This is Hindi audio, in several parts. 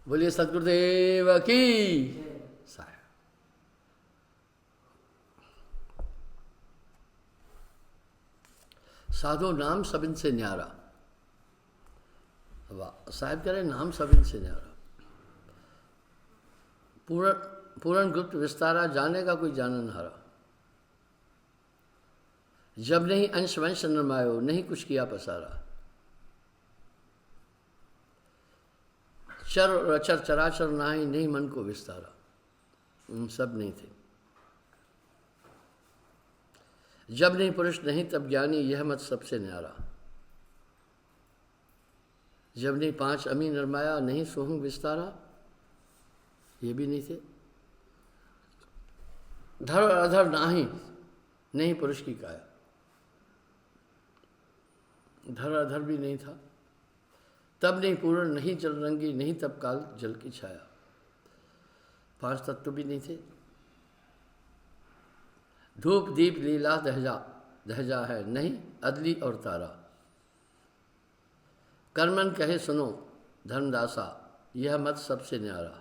बोलिए सदगुरुदेव की साय। साधो नाम सबिन से न्यारा। वाह साहब कह रहे नाम सबिन से न्यारा। पूर्ण गुप्त विस्तारा जाने का कोई जानन हारा। जब नहीं अंश वंश नरमायो नहीं कुछ किया पसारा। चर और अचर चराचर नाही नहीं मन को विस्तारा। सब नहीं थे। जब नहीं पुरुष नहीं तब ज्ञानी यह मत सबसे न्यारा। जब नहीं पांच अमी नरमाया नहीं सोहंग विस्तारा, ये भी नहीं थे। धर और अधर नाही नहीं पुरुष की काया। धर अधर भी नहीं था। तब नहीं पूर्ण नहीं जल रंगी नहीं तब काल जल की छाया। पांच तत्व भी नहीं थे। धूप दीप लीला दहजा है नहीं अदली और तारा। कर्मन कहे सुनो धर्मदासा यह मत सबसे न्यारा।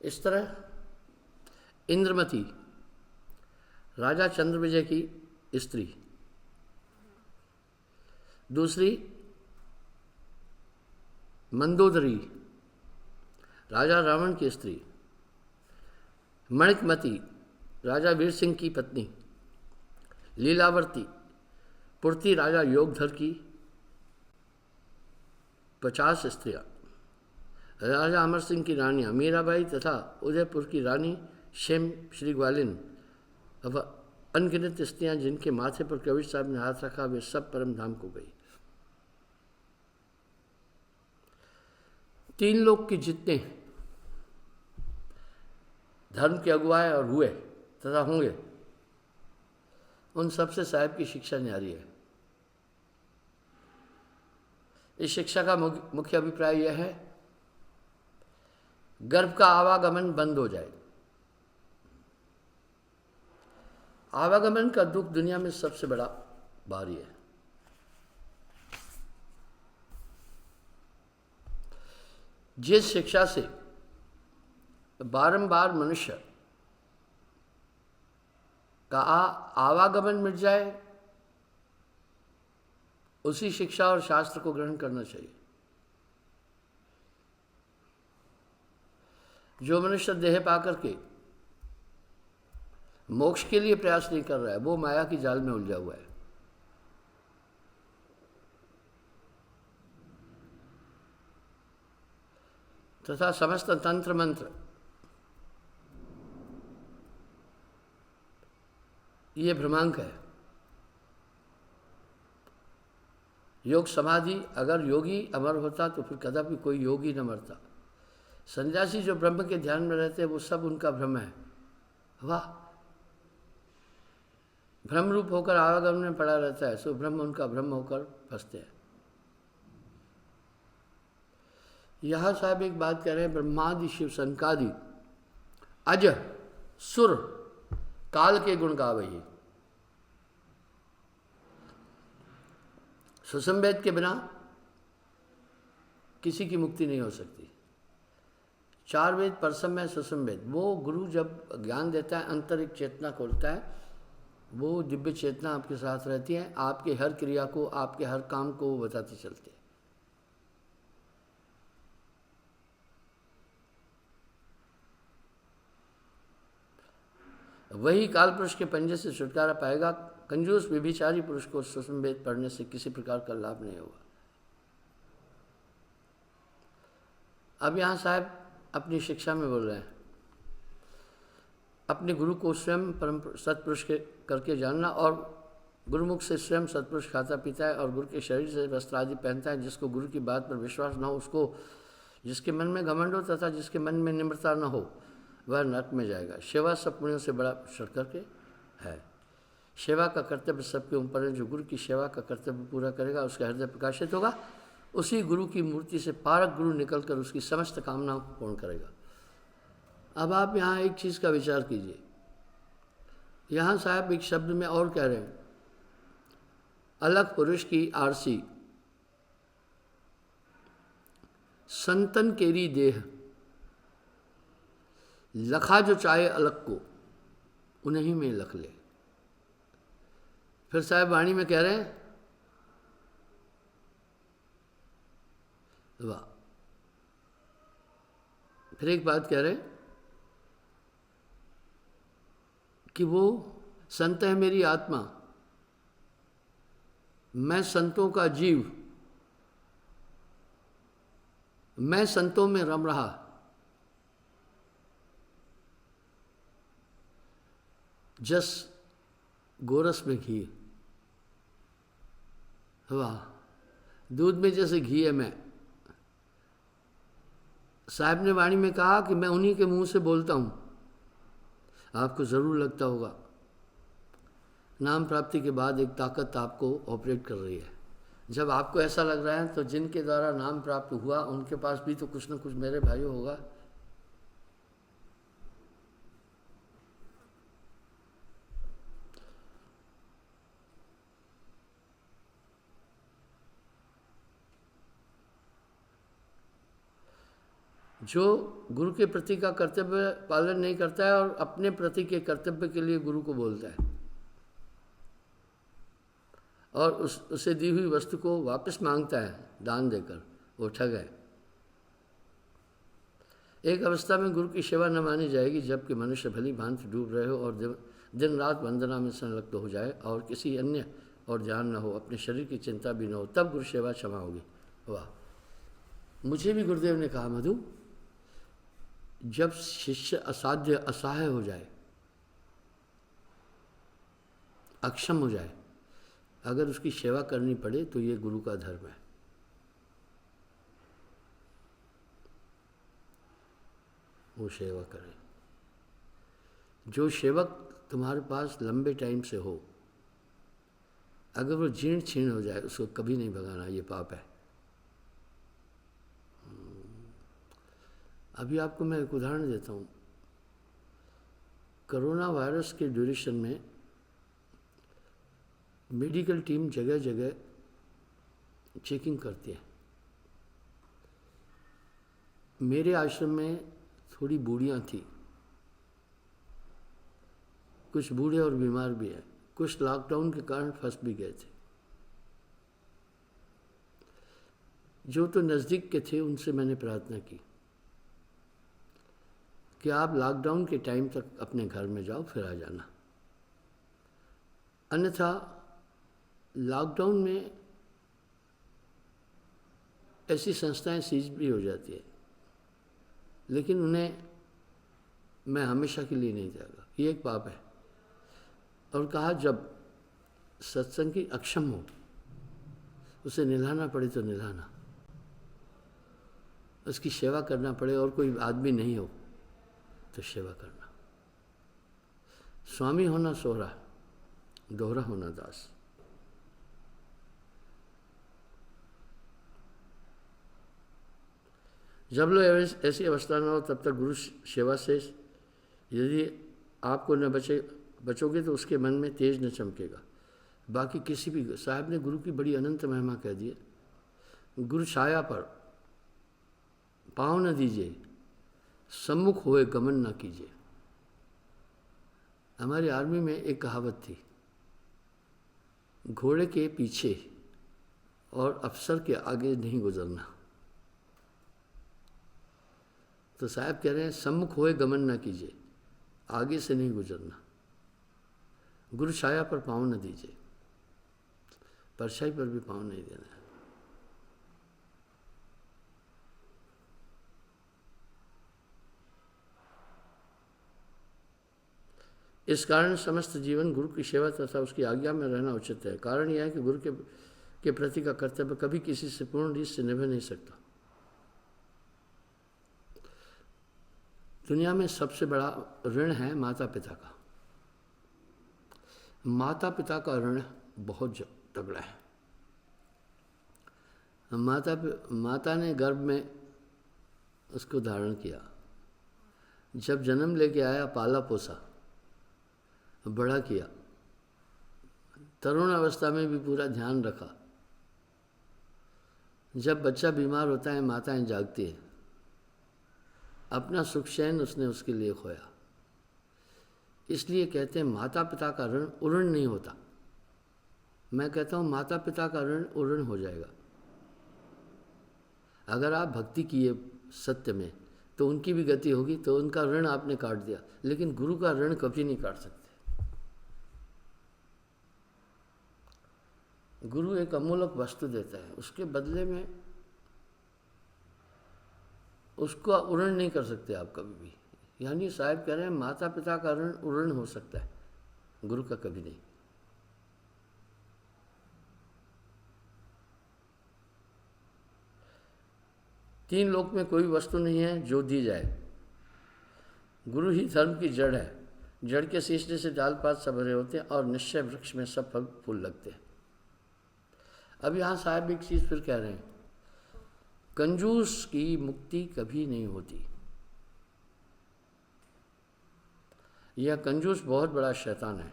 इस तरह इंद्रमती राजा चंद्रविजय की स्त्री, दूसरी मंदोदरी राजा रावण की स्त्री, मणिकमती राजा वीर सिंह की पत्नी, लीलावर्ती पुरती राजा योगधर की 50 स्त्रियां, राजा अमर सिंह की रानियां मीराबाई तथा उदयपुर की रानी शेम श्री ग्वालिन, अब अनगिनत स्त्रियां जिनके माथे पर कबीर साहब ने हाथ रखा वे सब परम धाम को गई। तीन लोग के जितने धर्म के अगुवाए और हुए तथा होंगे उन सबसे साहिब की शिक्षा न्यारी है। इस शिक्षा का मुख्य अभिप्राय यह है गर्भ का आवागमन बंद हो जाए। आवागमन का दुख दुनिया में सबसे बड़ा भारी है। जिस शिक्षा से बारंबार मनुष्य का आवागमन मिट जाए उसी शिक्षा और शास्त्र को ग्रहण करना चाहिए। जो मनुष्य देह पाकर के मोक्ष के लिए प्रयास नहीं कर रहा है वो माया की जाल में उलझा हुआ है। तथा समस्त तंत्र मंत्र ये भ्रमांक है। योग समाधि अगर योगी अमर होता तो फिर कदापि कोई योगी न मरता। सन्यासी जो ब्रह्म के ध्यान में रहते हैं वो सब उनका भ्रम है। वाह, भ्रम रूप होकर आवागमन में पड़ा रहता है सो ब्रह्म उनका भ्रम होकर फंसते हैं। यह साहब एक बात कह रहे हैं, ब्रह्मादि शिव संकादि अज सुर काल के गुण गावही। सुसंवेद के बिना किसी की मुक्ति नहीं हो सकती। चार वेद परसम है सुसंवेद। वो गुरु जब ज्ञान देता है अंतरिक चेतना खोलता है, वो दिव्य चेतना आपके साथ रहती है, आपके हर क्रिया को आपके हर काम को वो बताती चलती है। वही काल पुरुष के पंजे से छुटकारा पाएगा। कंजूस व्यभिचारी पुरुष को सुसंवेद पढ़ने से किसी प्रकार का लाभ नहीं होगा। अब यहाँ साहब अपनी शिक्षा में बोल रहे हैं अपने गुरु को स्वयं परम सत्पुरुष के करके जानना और गुरुमुख से स्वयं सत्पुरुष खाता पीता है और गुरु के शरीर से वस्त्र आदि पहनता है। जिसको गुरु की बात पर विश्वास न हो, उसको जिसके मन में घमंड हो तथा जिसके मन में निम्रता न हो वह नरक में जाएगा। सेवा सब पुण्यों से बड़ा बढ़ करके है। सेवा का कर्तव्य सबके ऊपर है। जो गुरु की सेवा का कर्तव्य पूरा करेगा उसका हृदय प्रकाशित होगा। उसी गुरु की मूर्ति से पारक गुरु निकलकर उसकी समस्त कामनाओं को पूर्ण करेगा। अब आप यहाँ एक चीज़ का विचार कीजिए, यहाँ साहब एक शब्द में और कह रहे हैं, अलग पुरुष की आरसी संतन केरी देह, लखा जो चाहे अलग को उन्हीं में लख ले। फिर साहब वाणी में कह रहे हैं, वाह, फिर एक बात कह रहे हैं कि वो संत है मेरी आत्मा, मैं संतों का जीव, मैं संतों में रम रहा। जस गोरस में घी, वाह, दूध में जैसे घी है मैं। साहब ने वाणी में कहा कि मैं उन्हीं के मुंह से बोलता हूं। आपको जरूर लगता होगा नाम प्राप्ति के बाद एक ताकत आपको ऑपरेट कर रही है। जब आपको ऐसा लग रहा है तो जिनके द्वारा नाम प्राप्त हुआ उनके पास भी तो कुछ न कुछ मेरे भाइयों होगा। जो गुरु के प्रति का कर्तव्य पालन नहीं करता है और अपने प्रति के कर्तव्य के लिए गुरु को बोलता है और उसे दी हुई वस्तु को वापस मांगता है दान देकर, वो ठग है। एक अवस्था में गुरु की सेवा न मानी जाएगी जबकि मनुष्य भली भांति डूब रहे हो और दिन रात वंदना में संलग्न हो जाए और किसी अन्य और ध्यान न हो, अपने शरीर की चिंता भी न हो, तब गुरु सेवा क्षमा होगी। वाह, मुझे भी गुरुदेव ने कहा, मधु, जब शिष्य असाध्य असहाय हो जाए, अक्षम हो जाए, अगर उसकी सेवा करनी पड़े तो ये गुरु का धर्म है। वो सेवा करे। जो सेवक तुम्हारे पास लंबे टाइम से हो, अगर वो जीर्ण छीर्ण हो जाए उसको कभी नहीं भगाना, ये पाप है। अभी आपको मैं एक उदाहरण देता हूँ। कोरोना वायरस के ड्यूरेशन में मेडिकल टीम जगह जगह चेकिंग करती है। मेरे आश्रम में थोड़ी बूढ़ियाँ थी, कुछ बूढ़े और बीमार भी हैं, कुछ लॉकडाउन के कारण फंस भी गए थे। जो तो नज़दीक के थे उनसे मैंने प्रार्थना की कि आप लॉकडाउन के टाइम तक अपने घर में जाओ, फिर आ जाना। अन्यथा लॉकडाउन में ऐसी संस्थाएं सीज भी हो जाती है, लेकिन उन्हें मैं हमेशा के लिए नहीं जाएगा, ये एक पाप है। और कहा जब सत्संग की अक्षम हो, उसे निलाना पड़े तो निलाना, उसकी सेवा करना पड़े और कोई आदमी नहीं हो तो सेवा करना। स्वामी होना सोहरा, दोहरा होना दास। जब लोग ऐसी अवस्था न हो तब तक गुरु सेवा से यदि आपको न बचोगे तो उसके मन में तेज न चमकेगा। बाकी किसी भी, साहब ने गुरु की बड़ी अनंत महिमा कह दी है। गुरु छाया पर पाँव न दीजिए, सम्मुख होए गमन न कीजिए। हमारी आर्मी में एक कहावत थी, घोड़े के पीछे और अफसर के आगे नहीं गुजरना। तो साहब कह रहे हैं सम्मुख होए गमन न कीजिए, आगे से नहीं गुजरना। गुरु छाया पर पाँव न दीजिए, परछाई पर भी पाँव नहीं देना है। इस कारण समस्त जीवन गुरु की सेवा तथा उसकी आज्ञा में रहना उचित है। कारण यह है कि गुरु के प्रति का कर्तव्य कभी किसी से पूर्ण रीत से निभा नहीं सकता। दुनिया में सबसे बड़ा ऋण है माता पिता का। माता पिता का ऋण बहुत तगड़ा है। माता ने गर्भ में उसको धारण किया, जब जन्म लेके आया पाला पोसा, बड़ा किया, तरुण अवस्था में भी पूरा ध्यान रखा। जब बच्चा बीमार होता है माताएं जागती है, अपना सुख चैन उसने उसके लिए खोया। इसलिए कहते हैं माता पिता का ऋण उऋण नहीं होता। मैं कहता हूँ माता पिता का ऋण उऋण हो जाएगा। अगर आप भक्ति किए सत्य में तो उनकी भी गति होगी, तो उनका ऋण आपने काट दिया। लेकिन गुरु का ऋण कभी नहीं काट सकते। गुरु एक अमूल्य वस्तु देता है, उसके बदले में उसको उऋण नहीं कर सकते आप कभी भी। यानी साहब कह रहे हैं माता पिता का ऋण उऋण हो सकता है, गुरु का कभी नहीं। तीन लोक में कोई वस्तु नहीं है जो दी जाए। गुरु ही धर्म की जड़ है। जड़ के सींचने से डाल पात सब हरे होते हैं और निश्चय वृक्ष में सब फल फूल लगते हैं। अब यहाँ साहब एक चीज़ फिर कह रहे हैं, कंजूस की मुक्ति कभी नहीं होती। यह कंजूस बहुत बड़ा शैतान है।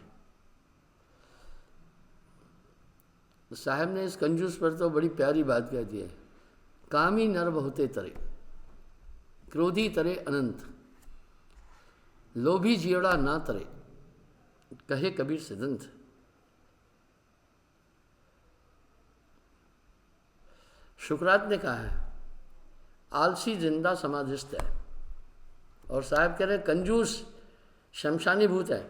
साहब ने इस कंजूस पर तो बड़ी प्यारी बात कह दी है, कामी नर बहुते तरे, क्रोधी तरे अनंत, लोभी जियड़ा ना तरे, कहे कबीर सिद्धांत। शुक्रात ने कहा है आलसी जिंदा समाधिस्थ है, और साहब कह रहे कंजूस शमशानी भूत है।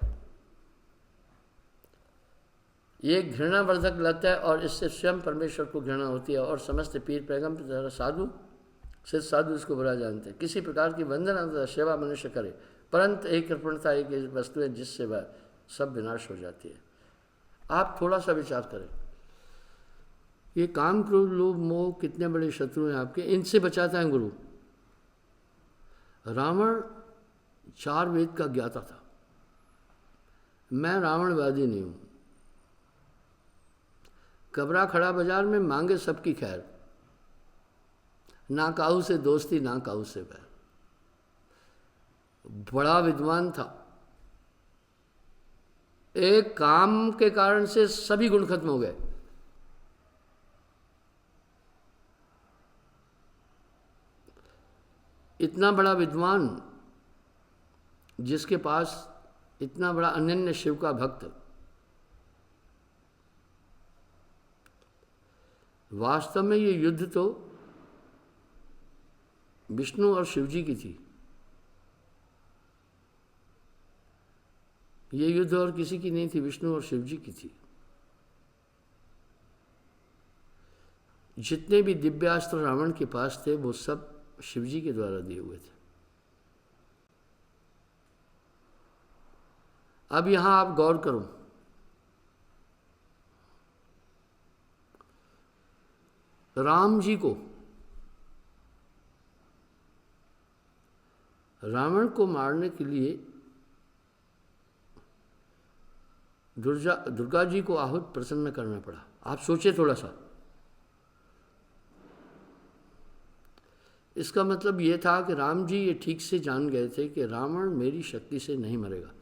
ये घृणावर्धक लत है और इससे स्वयं परमेश्वर को घृणा होती है, और समस्त पीर पैगम्बर साधु सिद्ध साधु इसको बुरा जानते हैं। किसी प्रकार की वंदना तथा सेवा मनुष्य करे, परंतु एक कृपणता एक वस्तु है जिससे वह सब विनाश हो जाती है। आप थोड़ा सा विचार करें, ये काम क्रोध लोभ मोह कितने बड़े शत्रु हैं आपके, इनसे बचाता है गुरु। रावण 4 वेद का ज्ञाता था। मैं रावणवादी नहीं हूं। कबरा खड़ा बाजार में मांगे सबकी खैर, ना काहू से दोस्ती ना काहू से बैर। बड़ा विद्वान था, एक काम के कारण से सभी गुण खत्म हो गए। इतना बड़ा विद्वान जिसके पास इतना बड़ा अनन्य शिव का भक्त, वास्तव में ये युद्ध तो विष्णु और शिवजी की थी। ये युद्ध और किसी की नहीं थी, विष्णु और शिवजी की थी। जितने भी दिव्यास्त्र रावण के पास थे वो सब शिवजी के द्वारा दिए हुए थे। अब यहां आप गौर करो, राम जी को, रावण को मारने के लिए दुर्गा जी को आहुत प्रसन्न करना पड़ा। आप सोचिए थोड़ा सा। इसका मतलब ये था कि राम जी ये ठीक से जान गए थे कि रावण मेरी शक्ति से नहीं मरेगा।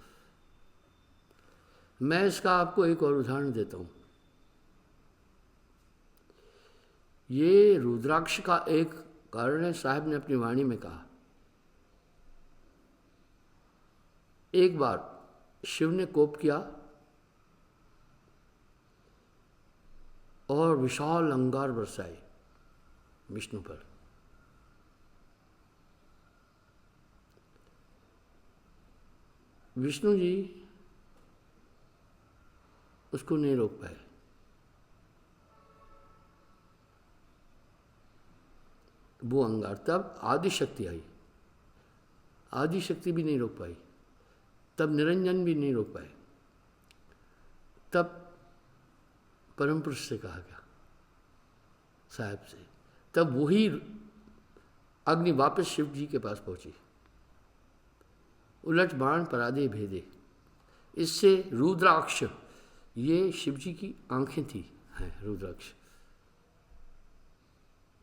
मैं इसका आपको एक और उदाहरण देता हूं। ये रुद्राक्ष का एक कारण है। साहब ने अपनी वाणी में कहा, एक बार शिव ने कोप किया और विशाल अंगार बरसाए विष्णु पर। विष्णु जी उसको नहीं रोक पाए। वो अंगार, तब आदि शक्ति आई, आदि शक्ति भी नहीं रोक पाई, तब निरंजन भी नहीं रोक पाए। तब परम पुरुष से कहा गया साहब से, तब वही अग्नि वापस शिव जी के पास पहुंची। उलट बाण परादे भेदे। इससे रुद्राक्ष, ये शिव जी की आंखें थी, हैं रुद्राक्ष।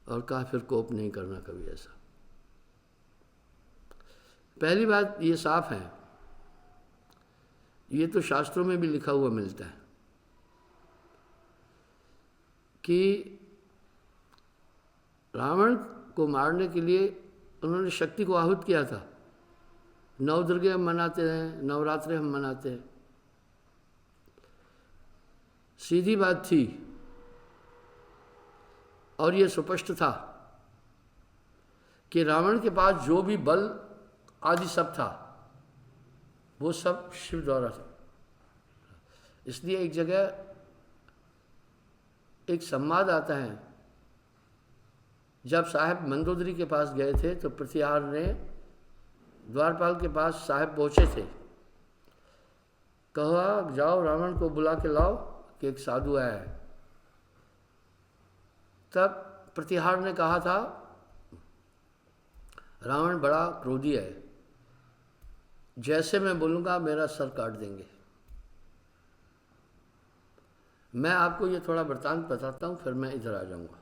और कहा फिर कोप नहीं करना कभी ऐसा। पहली बात ये साफ है, ये तो शास्त्रों में भी लिखा हुआ मिलता है कि रावण को मारने के लिए उन्होंने शक्ति को आहूत किया था। 9 दुर्गे हम मनाते हैं, नवरात्रे हम मनाते हैं। सीधी बात थी और ये स्पष्ट था कि रावण के पास जो भी बल आदि सब था वो सब शिव द्वारा था। इसलिए एक जगह एक संवाद आता है, जब साहब मंदोदरी के पास गए थे तो प्रतिहार ने द्वारपाल के पास साहब पहुँचे थे, कहा जाओ रावण को बुला के लाओ कि एक साधु आया है। तब प्रतिहार ने कहा था रावण बड़ा क्रोधी है, जैसे मैं बोलूँगा मेरा सर काट देंगे। मैं आपको ये थोड़ा वृत्तांत बताता हूँ, फिर मैं इधर आ जाऊँगा।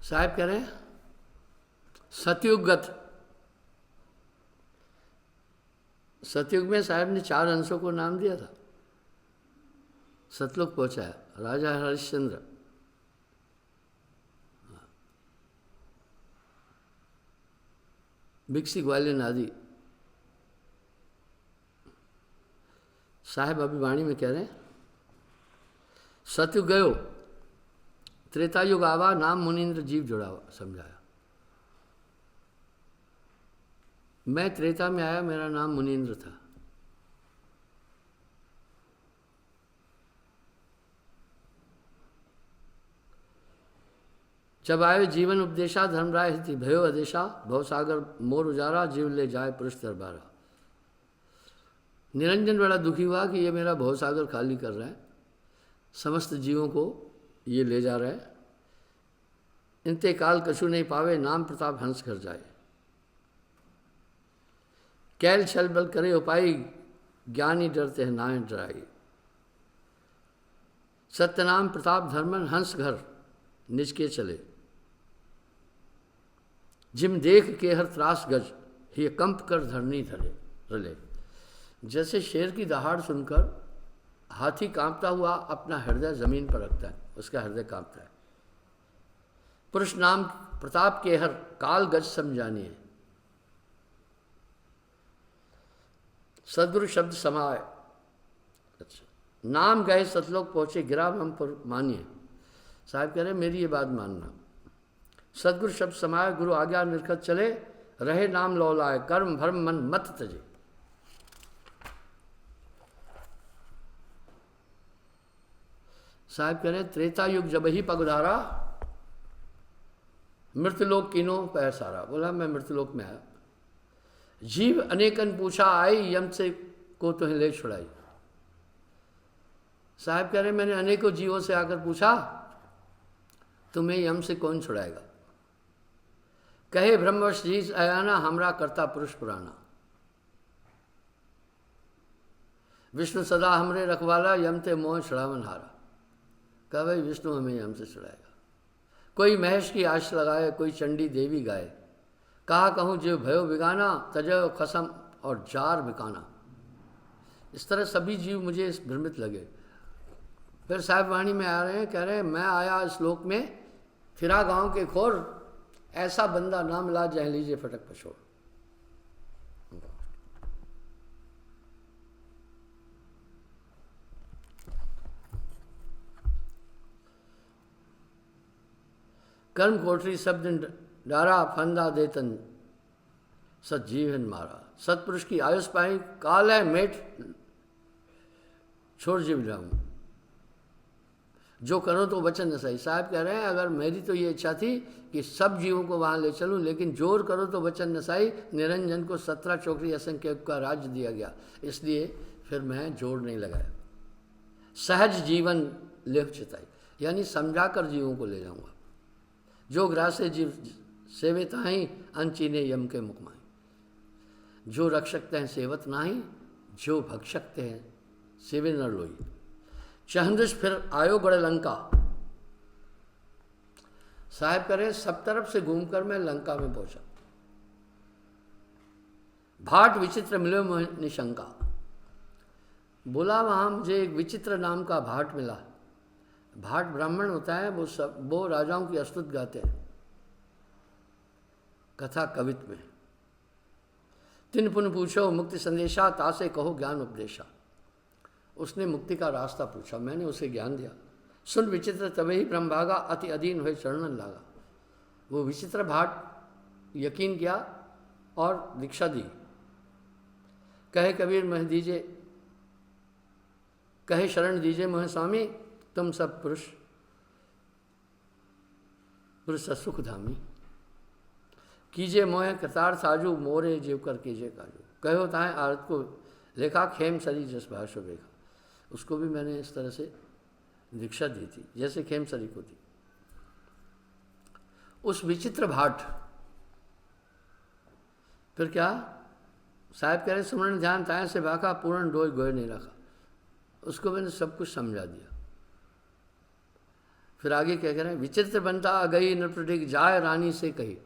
साहब कह रहे हैं सतयुगगत। सतयुग में साहब ने 4 अंशों को नाम दिया था। सतलोक पहुंचाया राजा हरिश्चंद्र, भिक्षी ग्वालिन आदि। साहब अभी वाणी में कह रहे हैं सतयुग गयो, त्रेता युग आवा, नाम मुनीन्द्र जीव जुड़ावा। समझाया, मैं त्रेता में आया, मेरा नाम मुनीन्द्र था। जब आए जीवन उपदेशा, धर्मराय हिति भयो आदेशा, भवसागर मोर उजारा, जीव ले जाए पुरुष दरबारा। निरंजन बड़ा दुखी हुआ कि ये मेरा भवसागर खाली कर रहा है, समस्त जीवों को ये ले जा रहा है। इनते काल कछु नहीं पावे, नाम प्रताप हंस कर जाए। कैल छल बल करे उपाय, ज्ञानी डरते हैं नाय डराई। सत्यनाम प्रताप धर्मन, हंस घर निज के चले। जिम देख के हर त्रास गज, ये कंप कर धरनी धरे रले। जैसे शेर की दहाड़ सुनकर हाथी कांपता हुआ अपना हृदय जमीन पर रखता है, उसका हृदय कांपता है। पुरुष नाम प्रताप के हर, काल गज समझानिए। सदगुरु शब्द समाए। अच्छा, नाम गए सतलोक पहुंचे, गिरा हम पर मानिए। साहब कह रहे मेरी ये बात मानना। सदगुरु शब्द समाए, गुरु आज्ञा निर्खत चले, रहे नाम लौलाए, कर्म भरम मन मत तजे। साहब कह रहे त्रेता युग जब ही पगधारा, मृतलोक किनो पैर सारा। बोला मैं मृतलोक में आया, जीव अनेकन पूछा आई, यम से को तुम्हें ले छुड़ाई। साहब कह रहे मैंने अनेकों जीवों से आकर पूछा तुम्हें यम से कौन छुड़ाएगा। कहे ब्रह्मवश जीस अयाना, हमरा करता पुरुष पुराना। विष्णु सदा हमरे रखवाला, यम ते मोह छुड़ावन हारा। कहा भाई विष्णु हमें यम से छुड़ाएगा। कोई महेश की आश लगाए, कोई चंडी देवी गाए, कहा कहूँ जो भयो बिगाना, तजय खसम और जार बिकाना। इस तरह सभी जीव मुझे इस भ्रमित लगे। फिर साहिब वाणी में आ रहे हैं, कह रहे हैं मैं आया इस लोक में, फिरा गांव के खोर, ऐसा बंदा ना मिला जह लीजिए फटक पछोड़। कर्म कोठरी शब्द डारा, फंदा देतन सज्जीवन मारा। सत्पुरुष की आयुष पाई, काल है मेट छोड़ जीव जाऊं। जो करो तो वचन न सही। साहब कह रहे हैं अगर मेरी तो ये इच्छा थी कि सब जीवों को वहाँ ले चलूं, लेकिन जोर करो तो वचन न सही। निरंजन को 17 चौकड़ी असंख्य का राज्य दिया गया, इसलिए फिर मैं जोर नहीं लगाया। सहज जीवन लेख चिताई, यानी समझाकर जीवों को ले जाऊंगा। जो ग्रासे जीव सेवे ताही, अनचीने यम के मुकमाई। जो रख सकते हैं सेवत नाही, जो भग सकते हैं सेवे न लोई। चहंदुष फिर आयो गढ़ लंका। साहब करे सब तरफ से घूमकर मैं लंका में पहुंचा। भाट विचित्र मिले मुझे निशंका। बोला वहां मुझे एक विचित्र नाम का भाट मिला। भाट ब्राह्मण होता है, वो राजाओं की स्तुति गाते हैं कथा कवित्व में। तिन पुन पूछो मुक्ति संदेशा, तासे कहो ज्ञान उपदेशा। उसने मुक्ति का रास्ता पूछा, मैंने उसे ज्ञान दिया। सुन विचित्र तबे ही ब्रह्मभागा, अति अधीन हुए चरणन लागा। वो विचित्र भाट यकीन किया और दीक्षा दी। कहे कबीर मह दीजिए, कहे शरण दीजिए मोह स्वामी, तुम सब पुरुष पुरुष सुख धामी। कीजिए मोह कृतार साजू, मोरे जीव कर कीजिए काजू। कहो ताहे आरत को लेखा, खेम सरी जस भाषो देखा। उसको भी मैंने इस तरह से दीक्षा दी थी जैसे खेमसरी को दी। उस विचित्र भाट फिर क्या साहब कह रहे सुमरण ध्यान ताए से भाखा, पूर्ण डोय गोय नहीं रखा। उसको मैंने सब कुछ समझा दिया। फिर आगे क्या कह रहे हैं, विचित्र बनता गई नृपटिक, जाय रानी से कही।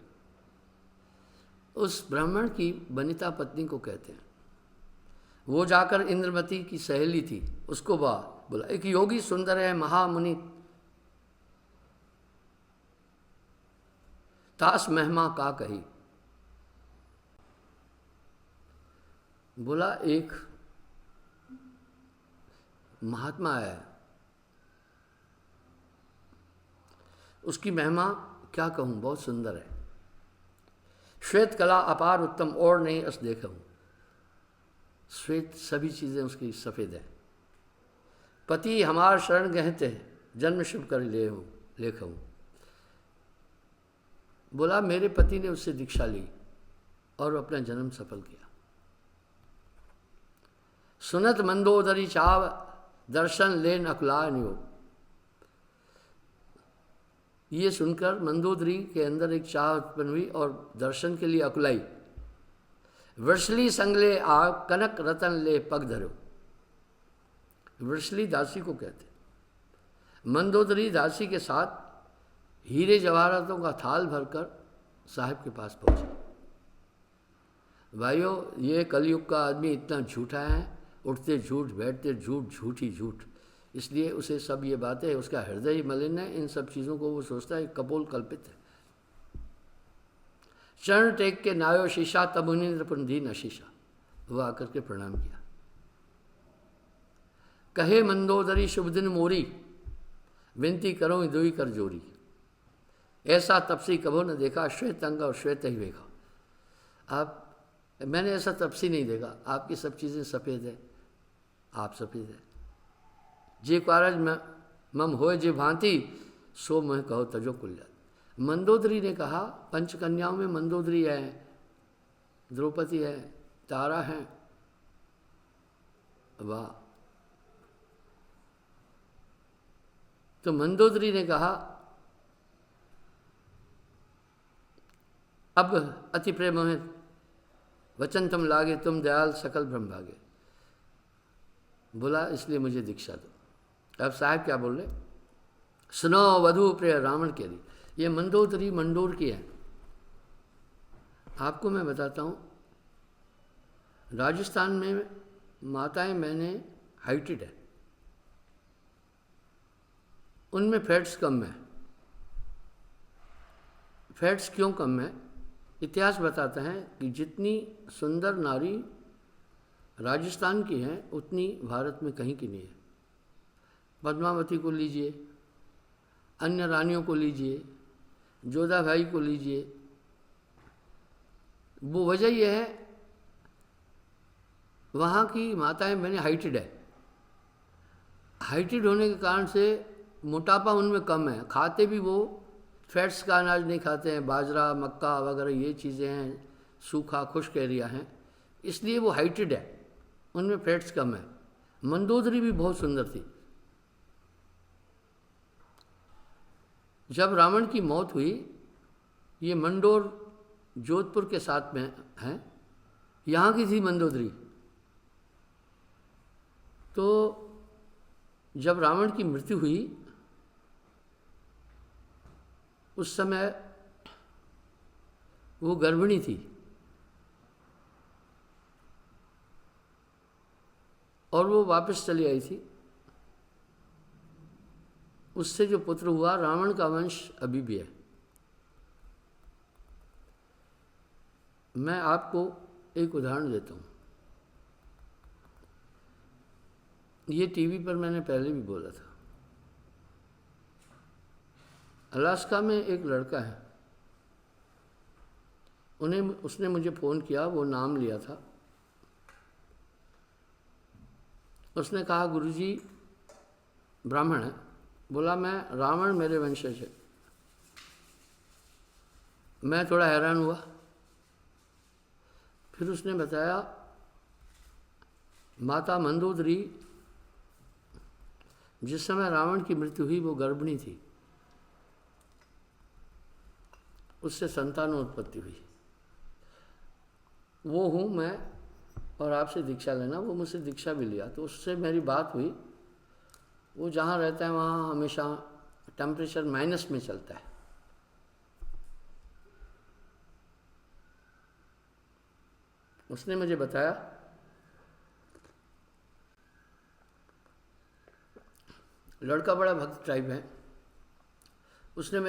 उस ब्राह्मण की बनिता पत्नी को कहते हैं। वो जाकर इंद्रमती की सहेली थी, उसको बोला एक योगी सुंदर है महामुनि, तास महिमा का कही। बोला एक महात्मा है, उसकी महिमा क्या कहूं, बहुत सुंदर है। श्वेत कला अपार उत्तम, और नहीं अस देखूं। श्वेत सभी चीजें उसकी सफेद है। पति हमार शरण गहते, जन्म शुभ कर लेखूं। बोला मेरे पति ने उससे दीक्षा ली और अपना जन्म सफल किया। सुनत मंदोदरी चाव, दर्शन लेन अकुलान्यो। ये सुनकर मंदोदरी के अंदर एक चाह उत्पन्न हुई और दर्शन के लिए अकुलाई। वृषली संगले आ, कनक रतन ले पग धरो। वृषली दासी को कहते। मंदोदरी दासी के साथ हीरे जवाहरातों का थाल भरकर साहिब के पास पहुंचे। भाइयों, ये कलयुग का आदमी इतना झूठा है, उठते झूठ, बैठते झूठ, झूठ ही झूठ। इसलिए उसे सब ये बातें, उसका हृदय ही मलिन है। इन सब चीज़ों को वो सोचता है कपोल कल्पित है। चरण टेक के नायो शीशा, तब उन्हें दीन शीशा। वो आकर के प्रणाम किया। कहे मंदोदरी शुभ दिन मोरी, विनती करो दुई कर जोरी। ऐसा तपसी कबो न देखा, श्वेत अंग और श्वेत ही देखा। मैंने ऐसा तपसी नहीं देखा। आपकी सब चीज़ें सफ़ेद है, आप सफ़ेद है। जे कारज मम होए जे भांति, सो मैं कहो तजो कुल्ला। मंदोदरी ने कहा, पंचकन्याओं में मंदोदरी है, द्रौपदी है, तारा है। वाह। तो मंदोदरी ने कहा अब अति प्रेम है, वचन तुम लागे, तुम दयाल सकल ब्रह्म भागे। बोला इसलिए मुझे दीक्षा दो। अब साहब क्या बोल रहे, सुनो वधु प्रिय रावण के लिए। ये मंदोदरी मंडोर की है आपको मैं बताता हूँ, राजस्थान में माताएं बहनें हाइटेड है, उनमें फैट्स कम है। फैट्स क्यों कम है? इतिहास बताता है कि जितनी सुंदर नारी राजस्थान की है उतनी भारत में कहीं की नहीं है। पद्मावती को लीजिए, अन्य रानियों को लीजिए, जोधाबाई को लीजिए, वो वजह यह है वहाँ की माताएं बहनें हाइटेड है। हाइटेड होने के कारण से मोटापा उनमें कम है। खाते भी वो फैट्स का अनाज नहीं खाते हैं, बाजरा मक्का वगैरह ये चीज़ें हैं, सूखा खुश्क एरिया हैं, इसलिए वो हाइटेड है, उनमें फैट्स कम है। मंदोदरी भी बहुत सुंदर थी। जब रावण की मौत हुई, ये मंडोर जोधपुर के साथ में है, यहाँ की थी मंदोदरी। तो जब रावण की मृत्यु हुई उस समय वो गर्भिणी थी और वो वापस चली आई थी। उससे जो पुत्र हुआ, रावण का वंश अभी भी है। मैं आपको एक उदाहरण देता हूँ। ये टीवी पर मैंने पहले भी बोला था। अलास्का में एक लड़का है, उसने मुझे फ़ोन किया, वो नाम लिया था। उसने कहा गुरुजी, ब्राह्मण है, बोला मैं रावण मेरे वंशज है। मैं थोड़ा हैरान हुआ। फिर उसने बताया माता मंदोदरी जिस समय रावण की मृत्यु हुई वो गर्भिणी थी, उससे संतानोत्पत्ति हुई। वो हूँ मैं, और आपसे दीक्षा लेना। वो मुझसे दीक्षा भी लिया, तो उससे मेरी बात हुई। वो जहाँ रहता है वहाँ हमेशा टेम्परेचर माइनस में चलता है। उसने मुझे बताया लड़का बड़ा भक्त टाइप है। उसने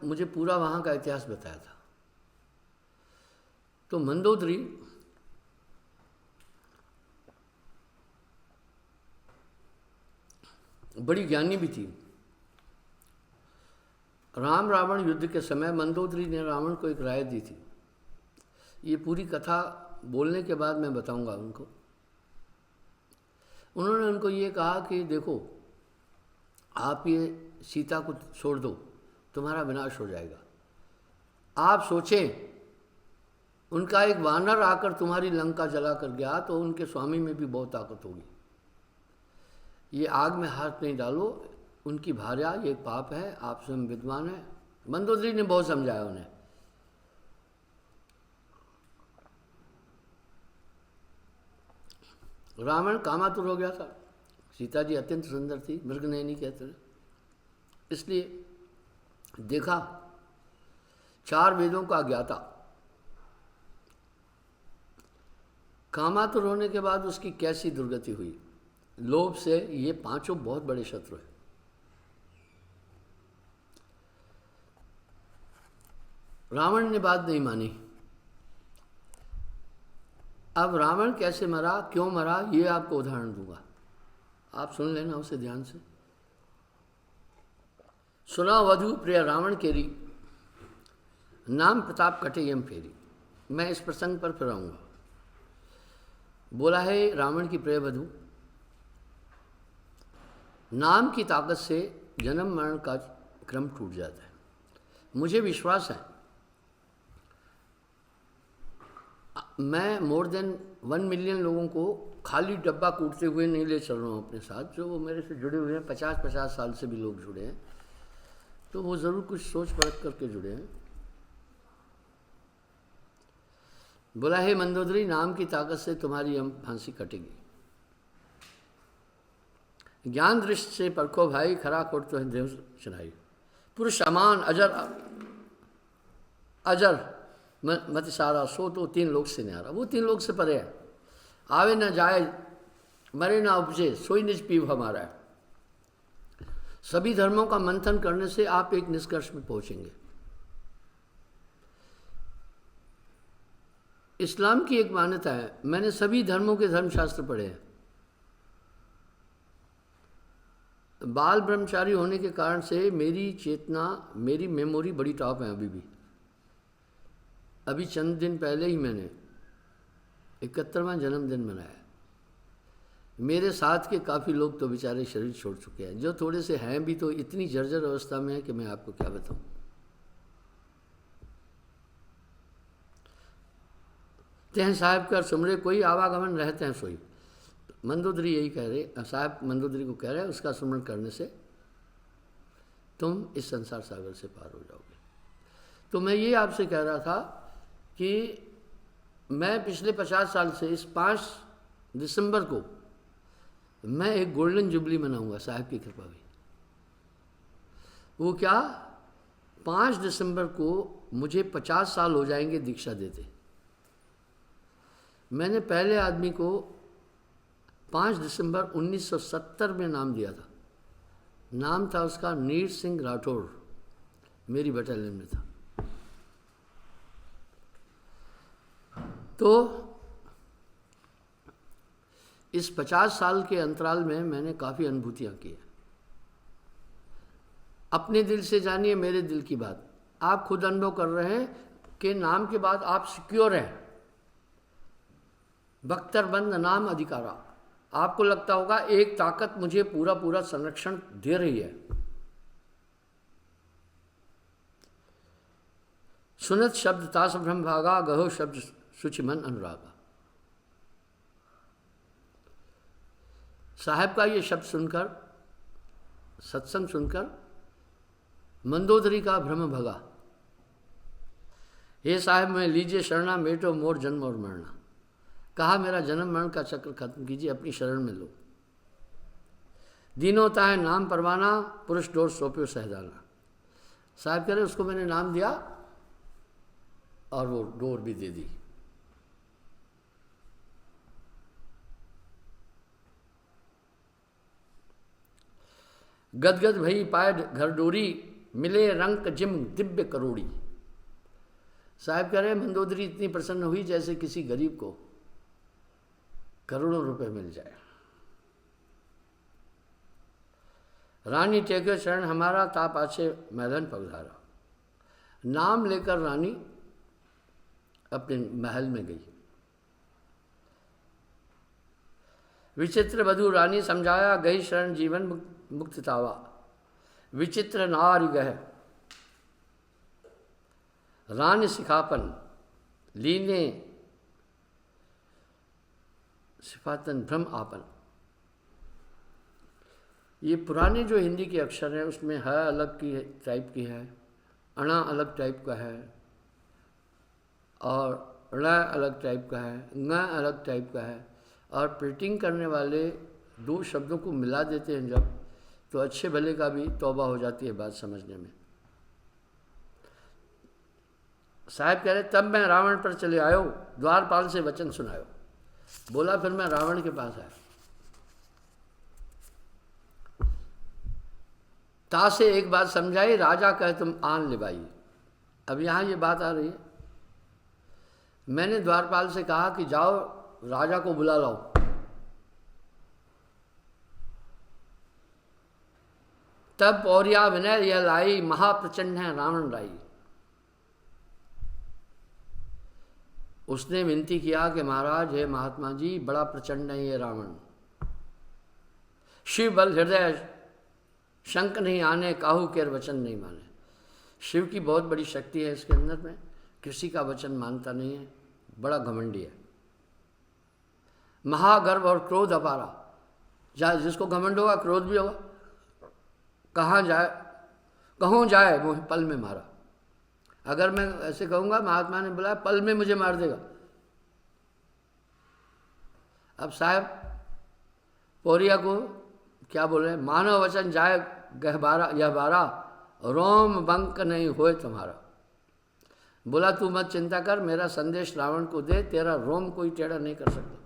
मुझे पूरा वहाँ का इतिहास बताया था। तो मंदोदरी बड़ी ज्ञानी भी थी। राम रावण युद्ध के समय मंदोदरी ने रावण को एक राय दी थी। ये पूरी कथा बोलने के बाद मैं बताऊंगा उनको। उन्होंने उनको ये कहा कि देखो, आप ये सीता को छोड़ दो, तुम्हारा विनाश हो जाएगा। आप सोचें, उनका एक वानर आकर तुम्हारी लंका जला कर गया तो उनके स्वामी में भी बहुत ताकत होगी। ये आग में हाथ नहीं डालो, उनकी भार्या, ये पाप है, आप स्वयं विद्वान हैं। मंदोदरी ने बहुत समझाया उन्हें। रावण कामातुर हो गया था। सीता जी अत्यंत सुंदर थी, मृगनयनी कहते हैं। इसलिए देखा, 4 वेदों का ज्ञाता, कामातुर होने के बाद उसकी कैसी दुर्गति हुई। लोभ से ये 5 बहुत बड़े शत्रु हैं। रावण ने बात नहीं मानी। अब रावण कैसे मरा, क्यों मरा, ये आपको उदाहरण दूंगा, आप सुन लेना उसे ध्यान से। सुना वधु प्रिय रावण केरी, नाम प्रताप कटे यम फेरी। मैं इस प्रसंग पर फिर आऊंगा। बोला है रावण की प्रिय वधु, नाम की ताकत से जन्म मरण का क्रम टूट जाता है। मुझे विश्वास है, मैं मोर देन 1 मिलियन लोगों को खाली डब्बा कूटते हुए नहीं ले चल रहा हूँ अपने साथ। जो वो मेरे से जुड़े हुए हैं, 50-50 साल से भी लोग जुड़े हैं, तो वो ज़रूर कुछ सोच परख करके जुड़े हैं। बोला है मंदोदरी, नाम की ताकत से तुम्हारी फांसी कटेगी। ज्ञान दृष्टि से परखो भाई, खरा कोट तो है देव चढ़ाई। पुरुष समान अजर अजर मत सारा सो तो 3 लोक से न्यारा। वो 3 लोक से परे है। आवे न जाए, मरे ना उपजे, सोई निज पीव हमारा है। सभी धर्मों का मंथन करने से आप एक निष्कर्ष में पहुंचेंगे। इस्लाम की एक मान्यता है, मैंने सभी धर्मों के धर्मशास्त्र पढ़े हैं। बाल ब्रह्मचारी होने के कारण से मेरी चेतना, मेरी मेमोरी बड़ी टॉप है अभी भी। अभी चंद दिन पहले ही मैंने 71वां जन्मदिन मनाया। मेरे साथ के काफ़ी लोग तो बेचारे शरीर छोड़ चुके हैं, जो थोड़े से हैं भी तो इतनी जर्जर अवस्था में है कि मैं आपको क्या बताऊं। तें साहब कर सुमरे कोई आवागमन रहते हैं सोई। मंदोदरी यही कह रहे, साहब मंदोदरी को कह रहे हैं, उसका सुमरण करने से तुम इस संसार सागर से पार हो जाओगे। तो मैं ये आपसे कह रहा था कि मैं पिछले 50 साल से इस 5 दिसंबर को मैं एक गोल्डन जुबली मनाऊंगा, साहब की कृपा भी। वो क्या, 5 दिसंबर को मुझे 50 साल हो जाएंगे दीक्षा देते। मैंने पहले आदमी को 5 दिसंबर 1970 में नाम दिया था। नाम था उसका नीर सिंह राठौड़, मेरी बटालियन में था। तो इस 50 साल के अंतराल में मैंने काफ़ी अनुभूतियाँ की हैं। अपने दिल से जानिए मेरे दिल की बात। आप खुद अनुभव कर रहे हैं कि नाम के बाद आप सिक्योर हैं। बख्तरबंद नाम अधिकारा। आपको लगता होगा एक ताकत मुझे पूरा पूरा संरक्षण दे रही है। सुनत शब्द तास ब्रह्म भागा, गहो शब्द सुचि मन अनुरागा। साहब का ये शब्द सुनकर, सत्संग सुनकर मंदोदरी का भ्रम भगा। हे साहब मैं लीजिए शरणा, मेटो मोर जन्म और मरना। कहा मेरा जन्म मरण का चक्र खत्म कीजिए, अपनी शरण में लो। दीन होता है नाम परवाना, पुरुष डोर सौंप्यो सहजाना। साहब कह रहे उसको मैंने नाम दिया और वो डोर भी दे दी। गदगद भई पाए घर डोरी, मिले रंक जिम दिव्य करोड़ी। साहब कह रहे मंदोदरी इतनी प्रसन्न हुई जैसे किसी गरीब को करोड़ों रुपए मिल जाए। रानी टेके शरण हमारा, ता पाछे मैदान पगधारा। नाम लेकर रानी अपने महल में गई। विचित्र वधु रानी समझाया, गई शरण जीवन मुक्त तावा। विचित्र नारी गह रान सिखापन, लीने सिफातन भ्रम आपन। ये पुराने जो हिंदी के अक्षर हैं उसमें ह अलग की टाइप की है, अणा अलग टाइप का है और ण अलग टाइप का है, ङ अलग टाइप का है। और प्रिंटिंग करने वाले 2 शब्दों को मिला देते हैं जब, तो अच्छे भले का भी तौबा हो जाती है बात समझने में। साहब कह रहे तब मैं रावण पर चले आयो, द्वारपाल से वचन सुनायो। बोला फिर मैं रावण के पास आया। ता से एक बात समझाई, राजा कहे तुम आन ले भाई। अब यहाँ ये बात आ रही है, मैंने द्वारपाल से कहा कि जाओ राजा को बुला लाओ। तब पौरिया विनय यह लाई, महाप्रचंड है रावण राई। उसने विनती किया कि महाराज हे महात्मा जी, बड़ा प्रचंड है ये रावण। शिव बल हृदय शंक नहीं आने, काहू केर वचन नहीं माने। शिव की बहुत बड़ी शक्ति है इसके अंदर में, किसी का वचन मानता नहीं है, बड़ा घमंडी है। महागर्व और क्रोध अपारा, जाए जिसको घमंड होगा क्रोध भी होगा। कहाँ जाए कहों जाए वो पल में मारा। अगर मैं ऐसे कहूँगा महात्मा ने बुलाया पल में मुझे मार देगा। अब साहब पौरिया को क्या बोल रहे हैं, मानव वचन जाए गहबारा यह बारा, रोम बंक नहीं होए तुम्हारा। बोला तू मत चिंता कर, मेरा संदेश रावण को दे, तेरा रोम कोई टेढ़ा नहीं कर सकता।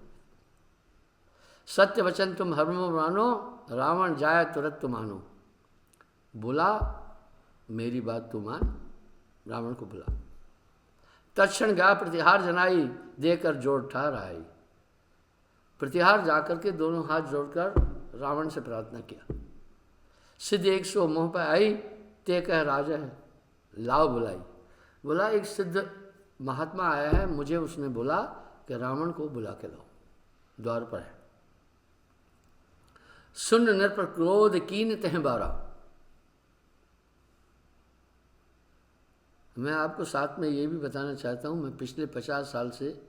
सत्य वचन तुम हर्म मानो, रावण जाए तुरंत तुम मानो। बोला मेरी बात तू मान, रावण को बुला। तत्क्षण गया प्रतिहार जनाई, देकर जोड़ ठहर आई। प्रतिहार जाकर के दोनों हाथ जोड़कर रावण से प्रार्थना किया। सिद्ध 100 मोह पर आई, ते कह राजा है लाओ बुलाई। बोला एक सिद्ध महात्मा आया है, मुझे उसने बोला कि रावण को बुला के लाओ, द्वार पर है। सुन नर पर क्रोध कीन तह बारा। मैं आपको साथ में ये भी बताना चाहता हूँ, मैं पिछले 50 साल से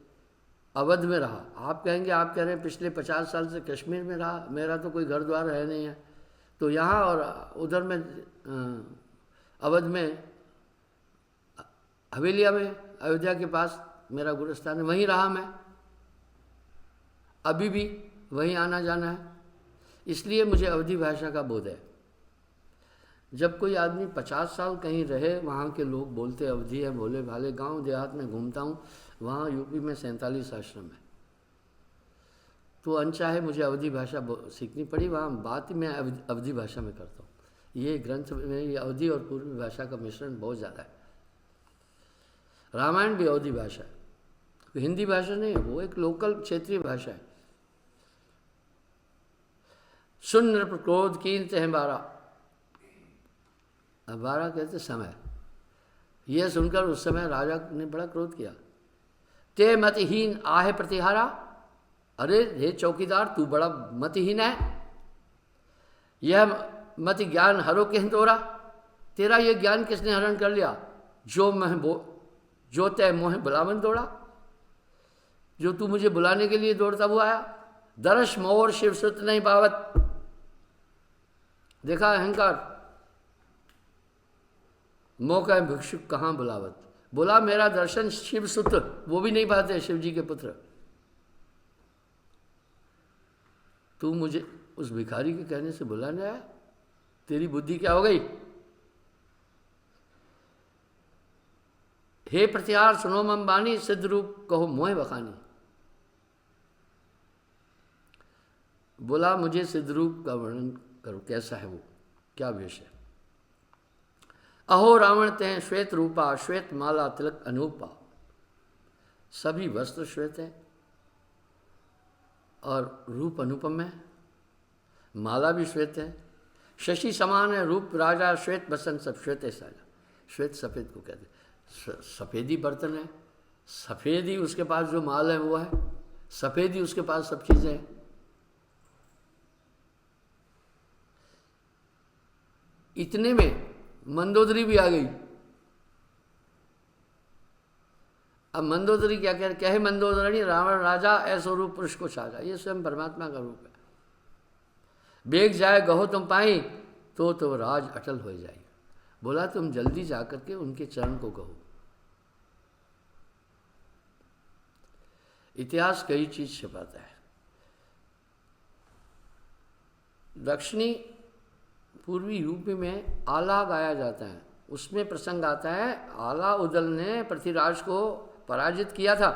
अवध में रहा। आप कहेंगे, आप कह रहे हैं पिछले 50 साल से कश्मीर में रहा, मेरा तो कोई घर द्वार है नहीं है। तो यहाँ और उधर में अवध में हवेलिया में, अयोध्या के पास मेरा गुरुस्थान है, वहीं रहा मैं, अभी भी वहीं आना जाना है, इसलिए मुझे अवधी भाषा का बोध है। जब कोई आदमी 50 साल कहीं रहे, वहाँ के लोग बोलते अवधी है, भोले भाले। गांव देहात में घूमता हूँ, वहाँ यूपी में 47 आश्रम है, तो अनचाहे मुझे अवधी भाषा सीखनी पड़ी। वहाँ बात मैं अवधी भाषा में करता हूँ। ये ग्रंथ में ये अवधी और पूर्वी भाषा का मिश्रण बहुत ज़्यादा है। रामायण भी अवधी भाषा है, हिंदी भाषा नहीं है, वो एक लोकल क्षेत्रीय भाषा है। सुन नृप क्रोध कीन तह बारा। अब बारा कहते समय, यह सुनकर उस समय राजा ने बड़ा क्रोध किया। ते मतहीन आहे प्रतिहारा। अरे हे चौकीदार, तू बड़ा मतहीन है, यह मत ज्ञान हरो के तोरा। तेरा यह ज्ञान किसने हरण कर लिया? जो तय मोह बुलावन दौड़ा, जो तू मुझे बुलाने के लिए दौड़ता हुआ आया। दर्श मोर शिव सुत नहीं पावत। देखा अहंकार, मौका भिक्षुक कहाँ बुलावत। बोला मेरा दर्शन शिव सुत वो भी नहीं पाते, शिव जी के पुत्र। तू मुझे उस भिखारी के कहने से बुलाने आया, तेरी बुद्धि क्या हो गई? हे प्रतिहार सुनो मम बानी, सिद्ध रूप कहो मोह बखानी। बोला मुझे सिद्ध रूप का वर्णन करो, कैसा है वो, क्या वेश है। अहो रावण ते श्वेत रूपा, श्वेत माला तिलक अनूपा। सभी वस्त्र श्वेत है और रूप अनुपम है, माला भी श्वेत है, शशि समान है रूप राजा, श्वेत बसन सब श्वेत है साजा। श्वेत सफेद को कहते, सफेदी बर्तन है, सफेदी उसके पास जो माल है वो है, सफेदी उसके पास सब चीजें हैं। इतने में मंदोदरी भी आ गई। अब मंदोदरी क्या कहे मंदोदरी रावण राजा ऐसो रूप पुरुष को साजा। ये स्वयं परमात्मा का रूप है। बेग जाए गहो तुम पाई, तो राज अटल हो जाएगा। बोला तुम जल्दी जाकर के उनके चरण को कहो। इतिहास कई चीज छिपाता है। दक्षिणी पूर्वी यूपी में आला गाया जाता है, उसमें प्रसंग आता है आला उदल ने पृथ्वीराज को पराजित किया था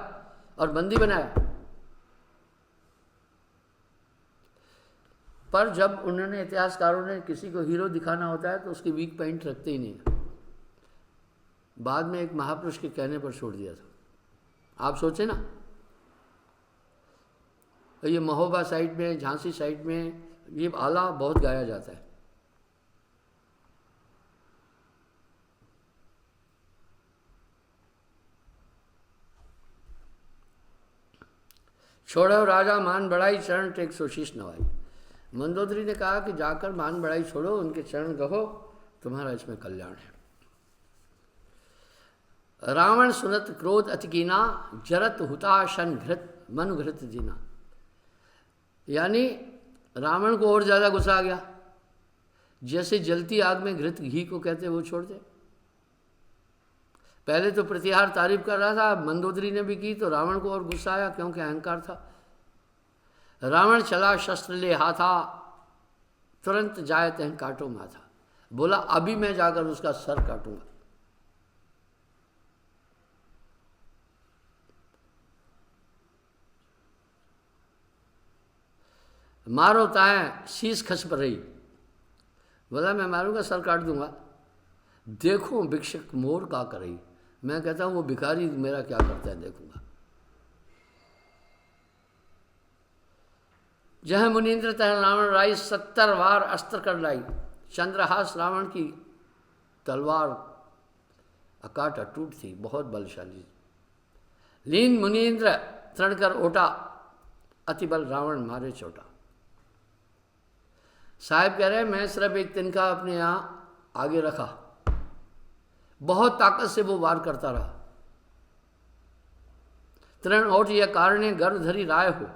और बंदी बनाया। पर जब उन्होंने, इतिहासकारों ने, किसी को हीरो दिखाना होता है तो उसकी वीक पॉइंट रखते ही नहीं, बाद में एक महापुरुष के कहने पर छोड़ दिया था। आप सोचे ना, ये महोबा साइड में, झांसी साइड में ये आला बहुत गाया जाता है। छोड़ो राजा मान बढ़ाई, चरण टेक सो शीश नवाई। मंदोदरी ने कहा कि जाकर मान बढ़ाई छोड़ो, उनके चरण गहो, तुम्हारा इसमें कल्याण है। रावण सुनत क्रोध अति कीना, जरत हुताशन घृत मन घृत जीना। यानी रावण को और ज्यादा गुस्सा आ गया। जैसे जलती आग में घृत घी को कहते वो छोड़ दे। पहले तो प्रतिहार तारीफ कर रहा था, मंदोदरी ने भी की, तो रावण को और गुस्सा आया क्योंकि अहंकार था। रावण चला शस्त्र ले हाथा, तुरंत जाए तह काटो माथा। बोला अभी मैं जाकर उसका सर काटूंगा। मारो ताएं शीश खस पर रही। बोला मैं मारूंगा सर काट दूंगा। देखो भिक्षक मोर का करई। मैं कहता हूं वो भिखारी मेरा क्या करता है देखूंगा। जह मुनीन्द्र तह रावण राई 70 बार अस्त्र कर लाई। चंद्रहास रावण की तलवार अकाट अटूट थी, बहुत बलशाली। लीन मुनीन्द्र तृण कर ओटा, अति बल रावण मारे चोटा। साहब कह रहे मैं सिर्फ एक तिनका अपने यहां आगे रखा, बहुत ताकत से वो वार करता रहा। तृण ओट यह कारणे गर्भ धरी राय हो।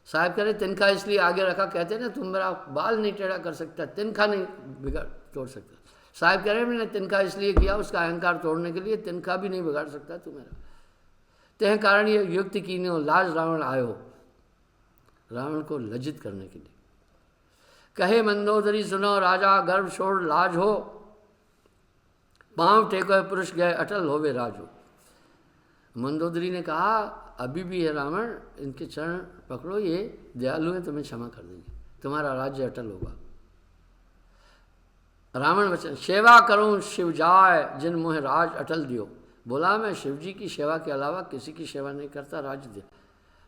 साहब कह रहे तिनका इसलिए आगे रखा, कहते ना तुम मेरा बाल नहीं टेढ़ा कर सकता, तिनका नहीं बिगाड़ तोड़ सकता। साहब कह रहे मैंने तिनका इसलिए किया उसका अहंकार तोड़ने के लिए, तिनका भी नहीं बिगाड़ सकता तू मेरा। तेह कारण ये युक्ति की नो लाज रावण आयो। रावण को लज्जित करने के लिए कहे मंदोदरी सुनो राजा, गर्भ छोड़ लाज हो। पांव टेको पुरुष गए अटल होवे राजो। मंदोदरी ने कहा अभी भी है रावण, इनके चरण पकड़ो, ये दयालु हैं, तुम्हें क्षमा कर देंगे, तुम्हारा राज्य अटल होगा। रावण वचन सेवा करूं शिव जाय, जिन मोह राज अटल दियो। बोला मैं शिव जी की सेवा के अलावा किसी की सेवा नहीं करता, राज्य दे।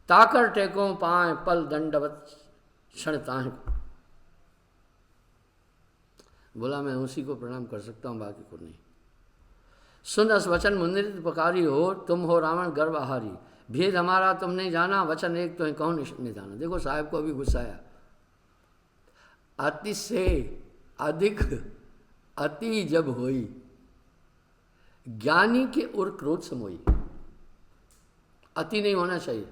ताकर टेको पाए पल दंडवत क्षण ताहे को। बोला मैं उसी को प्रणाम कर सकता हूं, बाकी को नहीं। सुन अस वचन मुनिंद्र पुकारी हो, तुम हो रावण गर्भ आहारी। भेद हमारा तुम नहीं जाना, वचन एक तो कौन नहीं जाना। देखो साहब को अभी गुस्सा आया। अति से अधिक अति जब होई, ज्ञानी के उर क्रोध समोई। अति नहीं होना चाहिए।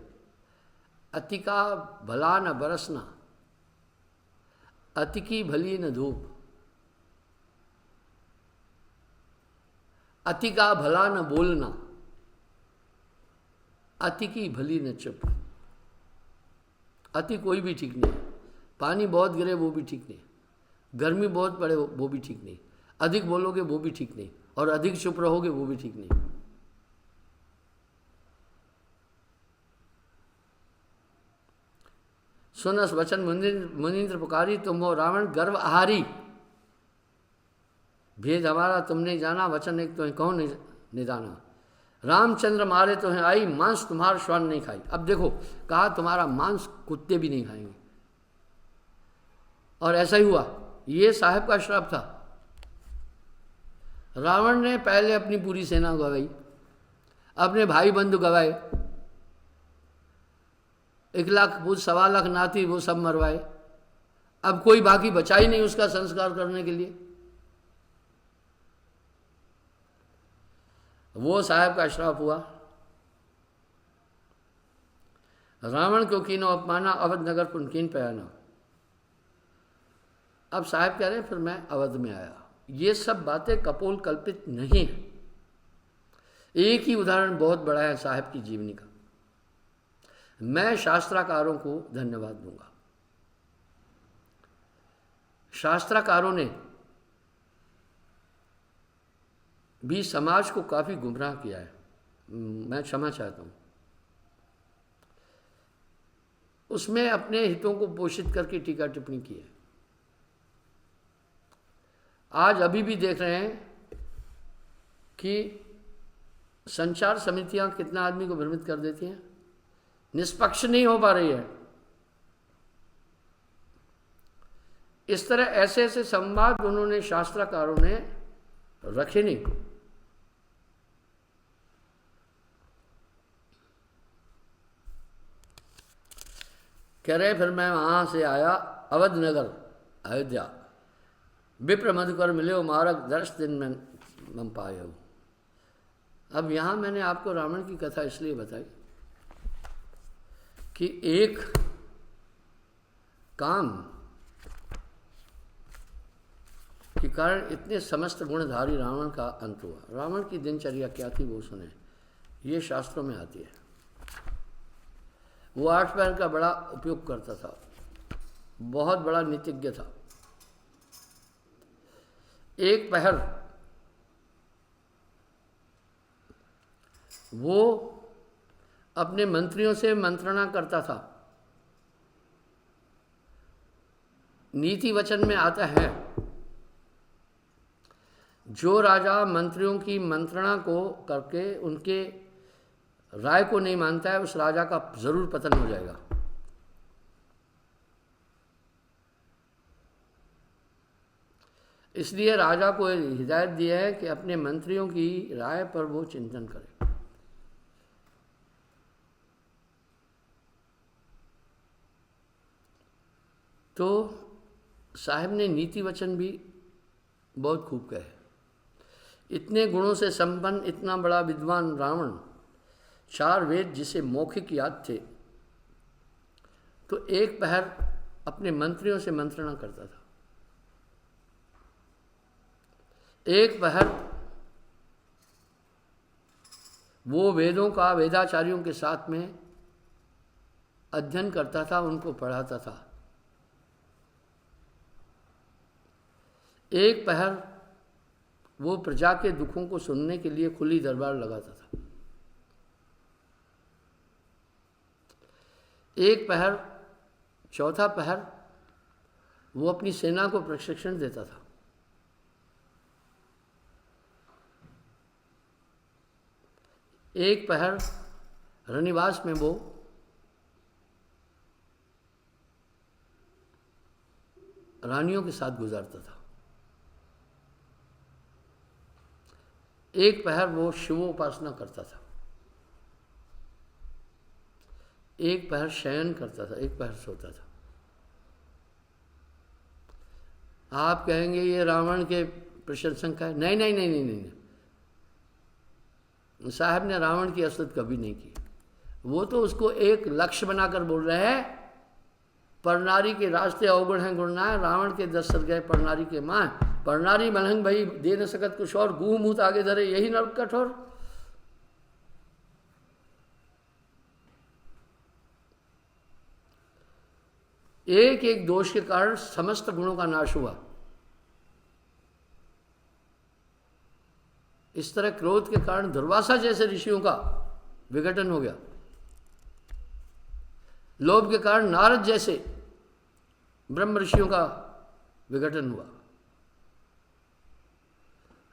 अति का भला न बरसना, अति की भली न धूप, अति का भला न बोलना, अति की भली न चुप। अति कोई भी ठीक नहीं। पानी बहुत गिरे वो भी ठीक नहीं, गर्मी बहुत पड़े वो भी ठीक नहीं, अधिक बोलोगे वो भी ठीक नहीं, और अधिक चुप रहोगे वो भी ठीक नहीं। सुनस वचन मुनीन्द्र पुकारी, तुम हो रावण गर्भ आहारी। भेद हमारा तुमने जाना, वचन एक तो कौन निदाना। रामचंद्र मारे तो हैं आई, मांस तुम्हारा श्वान नहीं खाई। अब देखो कहा तुम्हारा मांस कुत्ते भी नहीं खाएंगे, और ऐसा ही हुआ। ये साहब का श्राप था। रावण ने पहले अपनी पूरी सेना गवाई, अपने भाई बंधु गवाए, 1 लाख वो 1.25 लाख नाती वो सब मरवाए। अब कोई बाकी बचा ही नहीं उसका संस्कार करने के लिए। वो साहब का श्राप हुआ। रावण को कीनो अपमाना, अवध नगर पुनकीन पे आना। अब साहब कह रहे फिर मैं अवध में आया। ये सब बातें कपोल कल्पित नहीं है। एक ही उदाहरण बहुत बड़ा है साहब की जीवनी का। मैं शास्त्राकारों को धन्यवाद दूंगा। शास्त्राकारों ने भी समाज को काफी गुमराह किया है, मैं क्षमा चाहता हूं। उसमें अपने हितों को पोषित करके टीका टिप्पणी की है। आज अभी भी देख रहे हैं कि संचार समितियां कितना आदमी को भ्रमित कर देती हैं, निष्पक्ष नहीं हो पा रही है। इस तरह ऐसे ऐसे संवाद उन्होंने शास्त्रकारों ने रखे नहीं। कह रहे फिर मैं वहां से आया अवध नगर अयोध्या, विप्र मधुकर मिले मारक दर्श दिन में मम पाए हो। अब यहां मैंने आपको रावण की कथा इसलिए बताई कि एक काम के कारण इतने समस्त गुणधारी रावण का अंत हुआ। रावण की दिनचर्या क्या थी वो सुने, ये शास्त्रों में आती है। वो 8 पैर का बड़ा उपयोग करता था, बहुत बड़ा नीतिज्ञ था। एक पहर वो अपने मंत्रियों से मंत्रणा करता था नीति वचन में आता है, जो राजा मंत्रियों की मंत्रणा को करके उनके राय को नहीं मानता है, उस राजा का जरूर पतन हो जाएगा। इसलिए राजा को हिदायत दी है कि अपने मंत्रियों की राय पर वो चिंतन करे। तो साहब ने नीति वचन भी बहुत खूब कहे। इतने गुणों से संपन्न, इतना बड़ा विद्वान रावण, 4 वेद जिसे मौखिक याद थे, तो एक पहर अपने मंत्रियों से मंत्रणा करता था। एक पहर वो वेदों का वेदाचार्यों के साथ में अध्ययन करता था, उनको पढ़ाता था। एक पहर वो प्रजा के दुखों को सुनने के लिए खुली दरबार लगाता था। एक पहर, चौथा पहर, वो अपनी सेना को प्रशिक्षण देता था। एक पहर रनिवास में वो रानियों के साथ गुजारता था। एक पहर वो शिवोपासना करता था। एक पहर शयन करता था, एक पहर सोता था। आप कहेंगे ये रावण के प्रशंसक है। नहीं नहीं नहीं नहीं नहीं, साहब ने रावण की हसरत कभी नहीं की। वो तो उसको एक लक्ष्य बनाकर बोल रहे हैं, परनारी के रास्ते अवगुण हैं गुणनाय, रावण के 10 सर गए परनारी के माँ। परनारी मलहंग भाई दे न सकत कुछ और, गूह मूत आगे धरे यही नरक कठोर। एक एक दोष के कारण समस्त गुणों का नाश हुआ। इस तरह क्रोध के कारण दुर्वासा जैसे ऋषियों का विघटन हो गया। लोभ के कारण नारद जैसे ब्रह्म ऋषियों का विघटन हुआ।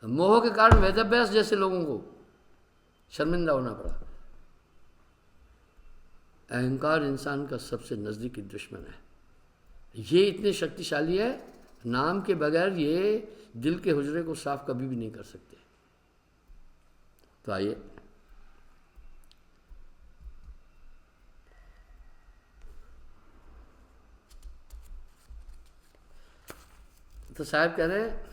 मोह के कारण वेदव्यास जैसे लोगों को शर्मिंदा होना पड़ा। अहंकार इंसान का सबसे नजदीकी दुश्मन है। ये इतने शक्तिशाली है, नाम के बगैर ये दिल के हुजरे को साफ कभी भी नहीं कर सकते। तो आइए तो साहब कह रहे हैं,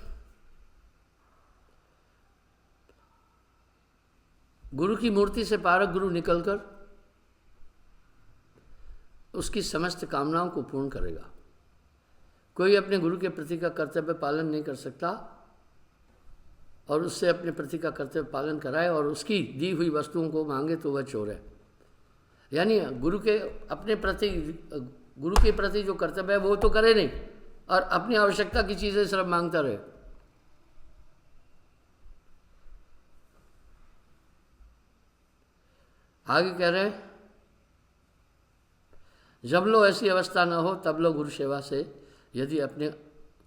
गुरु की मूर्ति से पारक गुरु निकलकर उसकी समस्त कामनाओं को पूर्ण करेगा। कोई अपने गुरु के प्रति का कर्तव्य पालन नहीं कर सकता और उससे अपने प्रति का कर्तव्य पालन कराए और उसकी दी हुई वस्तुओं को मांगे तो वह चोर है। यानी गुरु के अपने प्रति, गुरु के प्रति जो कर्तव्य है वो तो करे नहीं और अपनी आवश्यकता की चीजें सिर्फ मांगता रहे। आगे कह रहे हैं, जब लो ऐसी अवस्था न हो तब लो गुरु सेवा से, यदि अपने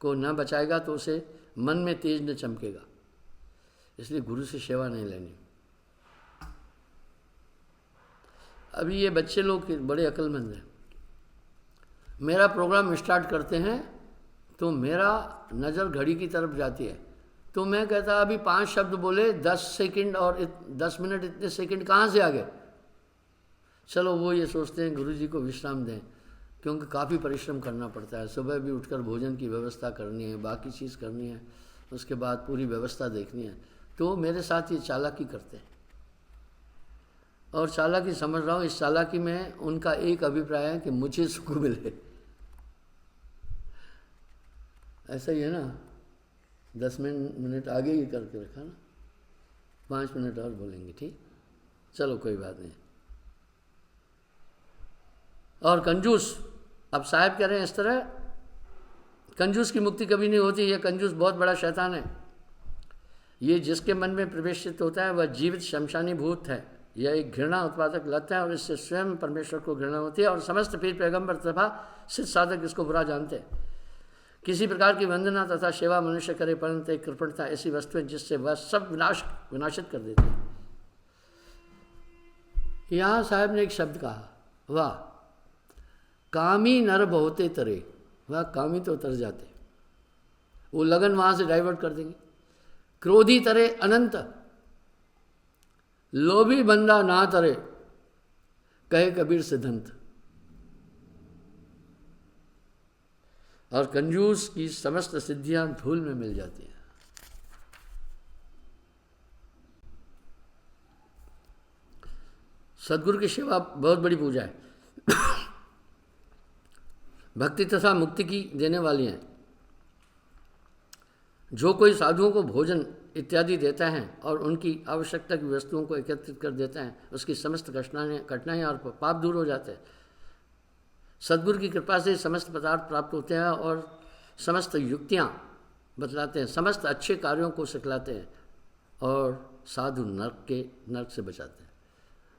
को न बचाएगा तो उसे मन में तेज न चमकेगा। इसलिए गुरु से सेवा नहीं लेनी। अभी ये बच्चे लोग बड़े अक्लमंद हैं। मेरा प्रोग्राम स्टार्ट करते हैं तो मेरा नज़र घड़ी की तरफ जाती है, तो मैं कहता अभी 5 शब्द बोले, 10 सेकंड और 10 मिनट, इतने सेकंड कहाँ से आ गए। चलो वो ये सोचते हैं गुरु जी को विश्राम दें, क्योंकि काफ़ी परिश्रम करना पड़ता है। सुबह भी उठकर भोजन की व्यवस्था करनी है, बाकी चीज़ करनी है, उसके बाद पूरी व्यवस्था देखनी है। तो मेरे साथ ये चालाकी करते हैं और चालाकी समझ रहा हूँ। इस चालाकी में उनका एक अभिप्राय है कि मुझे सुख मिले। ऐसा ही है ना, 10 मिनट आगे ही करके रखा ना, 5 मिनट और बोलेंगे, ठीक, चलो कोई बात नहीं। और कंजूस, अब साहब कह रहे हैं इस तरह, कंजूस की मुक्ति कभी नहीं होती। ये कंजूस बहुत बड़ा शैतान है। ये जिसके मन में प्रवेशित होता है वह जीवित शमशानी भूत है। यह एक घृणा उत्पादक लत है और इससे स्वयं परमेश्वर को घृणा होती है और समस्त पीर पैगंबर तथा सिद्ध साधक इसको बुरा जानते हैं। किसी प्रकार की वंदना तथा सेवा मनुष्य करे, परंतु एक कृपणता ऐसी वस्तु है जिससे वह सब विनाशित कर देती है। यहाँ साहब ने एक शब्द कहा, वाह, कामी नर बहुते तरे, वह कामी तो तर जाते, वो लगन वहां से डाइवर्ट कर देंगे। क्रोधी तरे अनंत, लोभी बंदा ना तरे, कहे कबीर सिद्धांत। और कंजूस की समस्त सिद्धियां धूल में मिल जाती हैं। सदगुरु की सेवा बहुत बड़ी पूजा है, भक्ति तथा मुक्ति की देने वाली है। जो कोई साधुओं को भोजन इत्यादि देता है और उनकी आवश्यकता की वस्तुओं को एकत्रित कर देता है, उसकी समस्त कठिनाइयाँ और पाप दूर हो जाते हैं। सदगुरु की कृपा से समस्त पदार्थ प्राप्त होते हैं और समस्त युक्तियाँ बतलाते हैं, समस्त अच्छे कार्यों को सिखलाते हैं और साधु नरक से बचाते हैं।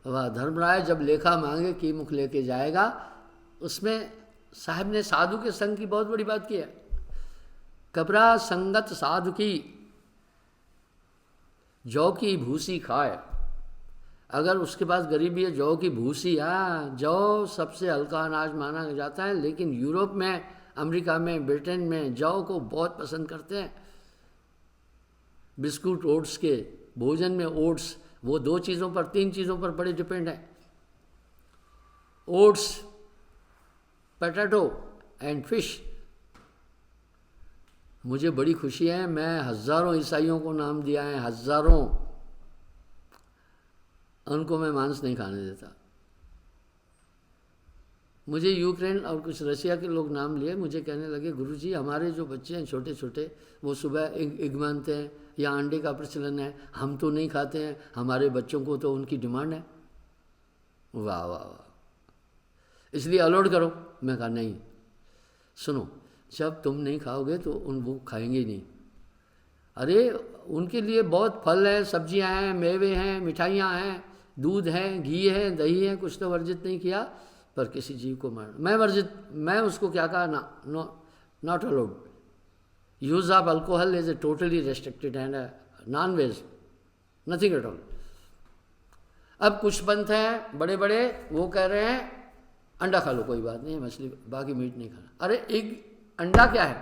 वह धर्मराय जब लेखा मांगे की मुख लेके जाएगा, उसमें साहब ने साधु के संग की बहुत बड़ी बात की है। कबरा संगत साधु की जौ की भूसी खाए। अगर उसके पास गरीबी है, जौ की भूसी, जौ सबसे हल्का अनाज माना जाता है, लेकिन यूरोप में, अमेरिका में, ब्रिटेन में जौ को बहुत पसंद करते हैं। बिस्कुट ओट्स के भोजन में ओट्स, वो 3 चीज़ों पर बड़े डिपेंड है, ओट्स, पोटैटो एंड फिश। मुझे बड़ी खुशी है, मैं हज़ारों ईसाइयों को नाम दिया है, हज़ारों, उनको मैं मांस नहीं खाने देता। मुझे यूक्रेन और कुछ रशिया के लोग नाम लिए, मुझे कहने लगे गुरुजी हमारे जो बच्चे हैं छोटे छोटे, वो सुबह एग मानते हैं या अंडे का प्रचलन है, हम तो नहीं खाते हैं, हमारे बच्चों को तो उनकी डिमांड है। वाह वाह वाह, इसलिए अलोड करो। मैं कहा नहीं, सुनो, जब तुम नहीं खाओगे तो वो खाएंगे ही नहीं। अरे उनके लिए बहुत फल है, सब्जियां हैं, मेवे हैं, मिठाइयाँ हैं, दूध है, घी है, दही है, कुछ तो वर्जित नहीं किया, पर किसी जीव को मार मैं उसको क्या कहा ना, not allowed. Use of alcohol is a totally restricted and non veg, nothing at all. अब कुछ पंथ हैं बड़े बड़े, वो कह रहे हैं अंडा खा लो, कोई बात नहीं, मछली बाकी मीट नहीं खाना। अरे एग, अंडा क्या है?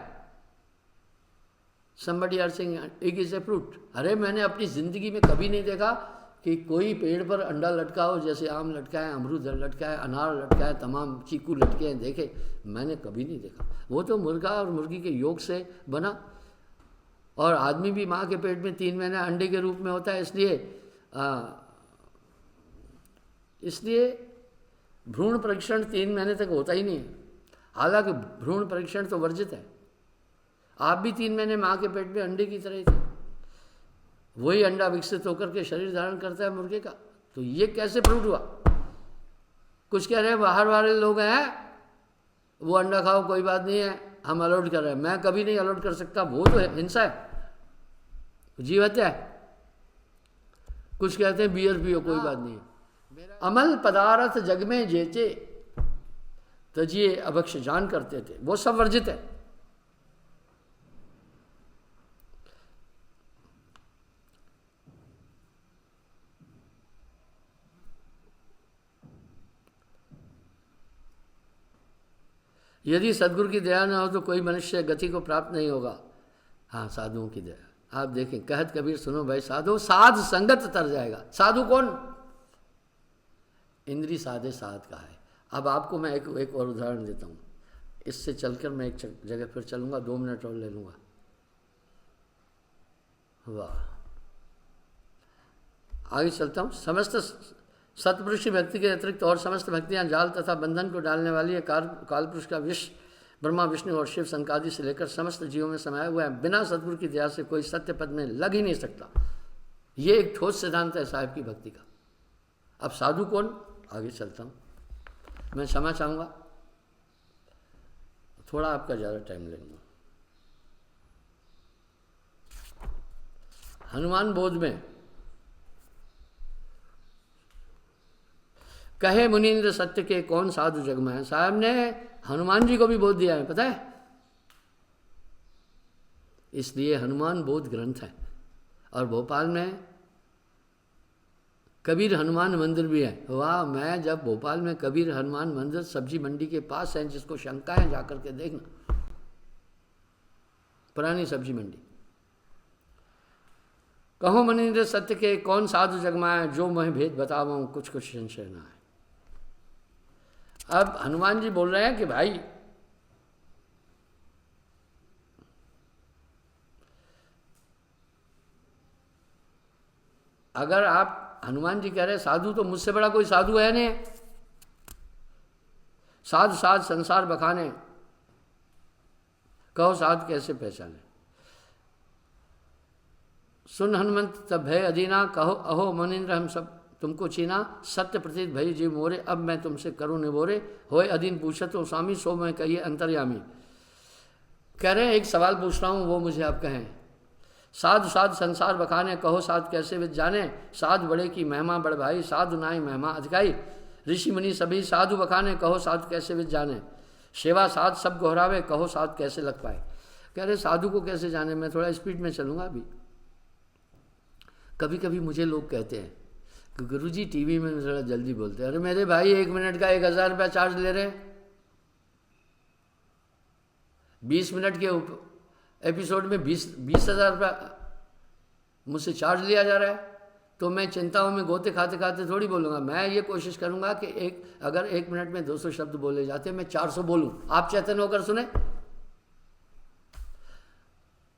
somebody are saying egg is a fruit। अरे मैंने अपनी ज़िंदगी में कभी नहीं देखा कि कोई पेड़ पर अंडा लटका हो, जैसे आम लटका है, अमरूद लटका है, अनार लटका है, तमाम चीकू लटके हैं, देखे? मैंने कभी नहीं देखा। वो तो मुर्गा और मुर्गी के योग से बना, और आदमी भी माँ के पेट में 3 महीने अंडे के रूप में होता है, इसलिए भ्रूण परीक्षण 3 महीने तक होता ही नहीं है। हालांकि भ्रूण परीक्षण तो वर्जित है। आप भी 3 महीने माँ के पेट में अंडे की तरह ही थे, वही अंडा विकसित होकर के शरीर धारण करता है मुर्गे का। तो ये कैसे प्रूव हुआ? कुछ कह रहे हैं बाहर वाले लोग हैं, वो अंडा खाओ कोई बात नहीं है, हम अलाउड कर रहे हैं। मैं कभी नहीं अलाउड कर सकता, वो तो है, हिंसा है, जीव हत्या है। कुछ कहते हैं बियर पियो, कोई बात नहीं है। अमल पदार्थ जग में जेचे तजिए अभक्ष जान करते थे, वो सब वर्जित है। यदि सदगुरु की दया न हो तो कोई मनुष्य गति को प्राप्त नहीं होगा। हाँ, साधुओं की दया। आप देखें, कहत कबीर सुनो भाई साधु, साध संगत तर जाएगा। साधु कौन? इंद्री साधे साध का है। अब आपको मैं एक और उदाहरण देता हूँ, इससे चलकर मैं एक जगह फिर चलूँगा, 2 मिनट और ले लूँगा। वाह, आगे चलता हूँ। समस्त सतपुरुष की भक्ति के अतिरिक्त और समस्त भक्तियाँ जाल तथा बंधन को डालने वाली है। काल पुरुष का विष ब्रह्मा विष्णु और शिव शंकादि से लेकर समस्त जीवों में समाया हुआ है। बिना सतगुरु की दया से कोई सत्य पद में लग ही नहीं सकता। ये एक ठोस सिद्धांत है साहिब की भक्ति का। अब साधु कौन? आगे चलता हूँ। मैं क्षमा चाहूँगा, थोड़ा आपका ज़्यादा टाइम लेंगे। हनुमान बोध में कहे मुनीन्द्र सत्य के कौन साधु जग में है। साहब ने हनुमान जी को भी बोध दिया है, पता है? इसलिए हनुमान बोध ग्रंथ है। और भोपाल में कबीर हनुमान मंदिर भी है। वाह, मैं जब भोपाल में कबीर हनुमान मंदिर सब्जी मंडी के पास है, जिसको शंका है जाकर के देखना, पुरानी सब्जी मंडी। कहो मनिंद्र सत्य के कौन साधु जगमाए, जो मैं भेद बताऊं कुछ कुछ संशय ना है। अब हनुमान जी बोल रहे हैं कि भाई अगर आप, हनुमान जी कह रहे साधु तो मुझसे बड़ा कोई साधु है नहीं, साध साध संसार बखाने, कहो साध कैसे पहचाने। सुन हनुमंत तब भय अदीना, कहो अहो मनिंद्र हम सब तुमको चीना, सत्य प्रतीत भई जीव मोरे, अब मैं तुमसे करूँ निबोरे, होए अधीन पूछत हो स्वामी, सो मैं कहिए अंतर्यामी। कह रहे हैं एक सवाल पूछ रहा हूँ, वो मुझे आप कहें। साधु साध संसार बखाने, कहो साध कैसे विद जाने, साधु बड़े की महिमा बड़ भाई, साधु नाई महिमा अधिकाई, ऋषि मुनि सभी साधु बखाने, कहो साध कैसे विद जाने, सेवा साध सब गोहरावे, कहो साध कैसे लग पाए। कह रहे साधु को कैसे जाने। मैं थोड़ा स्पीड में चलूँगा अभी। कभी कभी मुझे लोग कहते हैं कि गुरुजी टीवी में थोड़ा जल्दी बोलते हैं। अरे मेरे भाई 1 मिनट का 1000 रुपया चार्ज ले रहे हैं, 20 मिनट के एपिसोड में 20,000 रुपया मुझसे चार्ज लिया जा रहा है। तो मैं चिंताओं में गोते खाते खाते थोड़ी बोलूँगा। मैं ये कोशिश करूँगा कि अगर 1 मिनट में 200 शब्द बोले जाते मैं 400 बोलूँ, आप चैतन्य होकर सुने।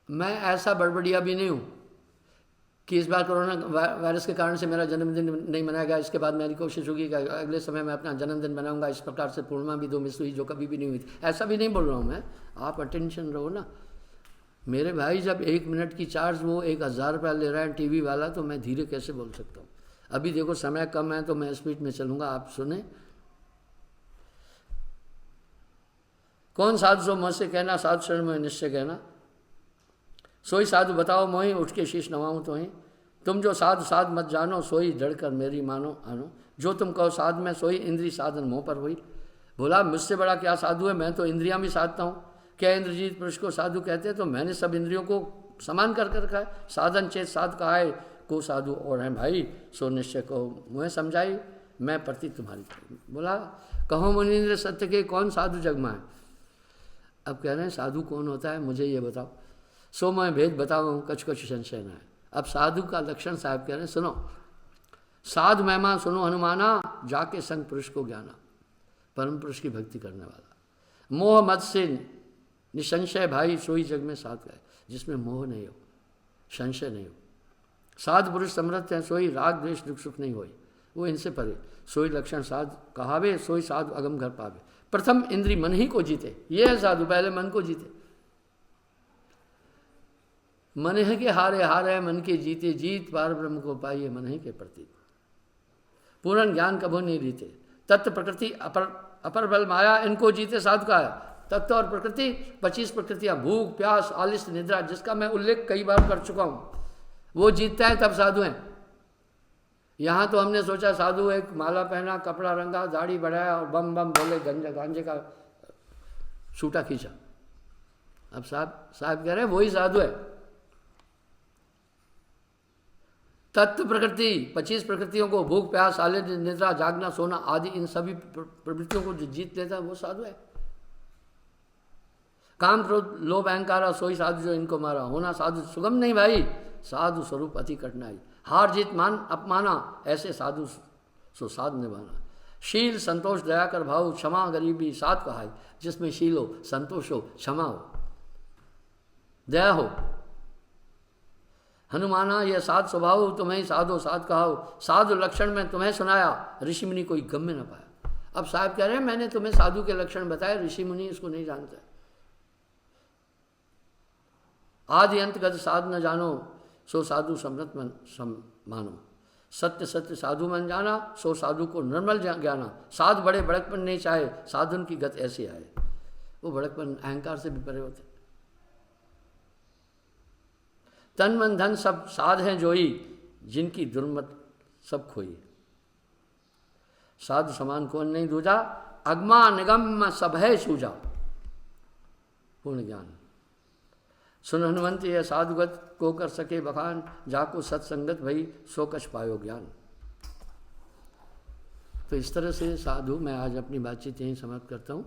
मैं ऐसा बड़बड़िया भी नहीं हूँ कि इस बार कोरोना वायरस के कारण से मेरा जन्मदिन नहीं मनाया गया, इसके बाद मेरी कोशिश होगी कि अगले समय मैं अपना जन्मदिन मनाऊंगा, इस प्रकार से पूर्णिमा भी 2 मिस हुई जो कभी भी नहीं हुई थी। ऐसा भी नहीं बोल रहा हूँ मैं, आप अटेंशन रहो ना मेरे भाई। जब 1 मिनट की चार्ज वो 1000 रुपया ले रहा है टीवी वाला, तो मैं धीरे कैसे बोल सकता हूँ। अभी देखो समय कम है तो मैं स्पीड में चलूँगा, आप सुने। कौन साधु सो मुझसे कहना, साधु शरण में निश्चय कहना, सोई साधु बताओ मोहि, उठ के शीश नवाऊँ तो ही, तुम जो साधु साध मत जानो, सोई जड़कर मेरी मानो आनो, जो तुम कहो साध में सोई, इंद्री साधन मोह पर हुई। बोला मुझसे बड़ा क्या साधु है, मैं तो इंद्रियां भी साधता हूँ। क्या इंद्रजीत पुरुष को साधु कहते हैं, तो मैंने सब इंद्रियों को समान कर रखा है। साधन चेत साध कहा है, को साधु और हैं भाई, सो निश्चय कहो मुझे समझाई, मैं प्रति तुम्हारी। बोला कहो मुनीन्द्र सत्य के कौन साधु जगमा है। अब कह रहे हैं साधु कौन होता है, मुझे ये बताओ, सो मैं भेद बताऊँ कछ कछ संशय न है। अब साधु का लक्षण साहब कह रहे हैं, सुनो साधु महिमा सुनो हनुमाना, जाके संग पुरुष को ज्ञाना, परम पुरुष की भक्ति करने वाला। मोह मत से निसंशय भाई, सोई जग में साध गए, जिसमें मोह नहीं हो, संशय नहीं हो। साधु पुरुष समर्थ हैं, सोई राग द्वेष दुख सुख नहीं होई, वो इनसे परे। सोई लक्षण साधु कहावे, सोई साधु अगम घर पावे। प्रथम इंद्री मन ही को जीते, ये है साधु, पहले मन को जीते। मन है के हारे हारे, मन के जीते जीत, पार ब्रह्म को पाइए मन है के प्रति। पूर्ण ज्ञान कभू नहीं रीते, तत्व प्रकृति अपर बल माया, इनको जीते साधु का है। तत्व और प्रकृति 25 प्रकृतियां, भूख प्यास आलिस निद्रा, जिसका मैं उल्लेख कई बार कर चुका हूँ, वो जीतता है तब साधु हैं। यहाँ तो हमने सोचा साधु एक माला पहना, कपड़ा रंगा, दाढ़ी बढ़ाया और बम बम बोले, गांजे का सूटा खींचा। अब साहब कह रहे हैं वही साधु है। तत्व प्रकृति 25 प्रकृतियों को, भूख प्यास आलिस निद्रा जागना सोना आदि, इन सभी प्रवृत्तियों को जो जीत लेता है वो साधु है। काम क्रोध लोभ अहंकार सोई साधु जो इनको मारा, होना साधु सुगम नहीं भाई, साधु स्वरूप अति कठिनाई। हार जीत मान अपमाना, ऐसे साधु सो साध निभाना। शील संतोष दया कर भाव, क्षमा गरीबी साध कहाई, जिसमें शील हो, संतोष हो, क्षमा हो, दया हो। हनुमाना यह साध स्वभाव, तुम्हें साधो साध कहाओ, साधु लक्षण में तुम्हें सुनाया, ऋषि मुनि कोई गम्य न पाया। अब साहब कह रहे हैं मैंने तुम्हें साधु के लक्षण बताए, ऋषि मुनि इसको नहीं जानते। आदि अंत गत साध न जानो, सो साधु समृत मन मानो। सत्य सत्य साधु मन जाना, सो साधु को निर्मल ज्ञाना। साधु बड़े बड़कपन नहीं चाहे, साधुन की गत ऐसी आए। वो बड़कपन अहंकार से भी परे होते। तन मन धन सब साध हैं जोई, जिनकी दुर्मत सब खोई। साधु समान कौन नहीं दूजा, अगमा निगम सब है सूझा। पूर्ण ज्ञान सुन हनुमंत यह साधुगत को कर सके बखान, जाको सत्संगत भई सो कछ पायो ज्ञान। तो इस तरह से साधु मैं आज अपनी बातचीत यहीं समाप्त करता हूँ।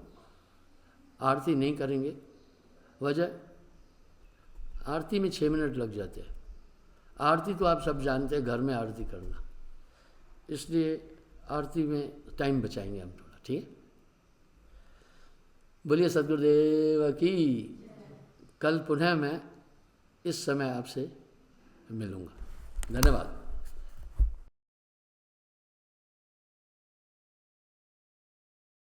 आरती नहीं करेंगे, वजह आरती में 6 मिनट लग जाते हैं। आरती तो आप सब जानते हैं, घर में आरती करना, इसलिए आरती में टाइम बचाएंगे हम थोड़ा, ठीक है। बोलिए सद्गुरुदेव की। कल पुनः मैं इस समय आपसे मिलूँगा। धन्यवाद।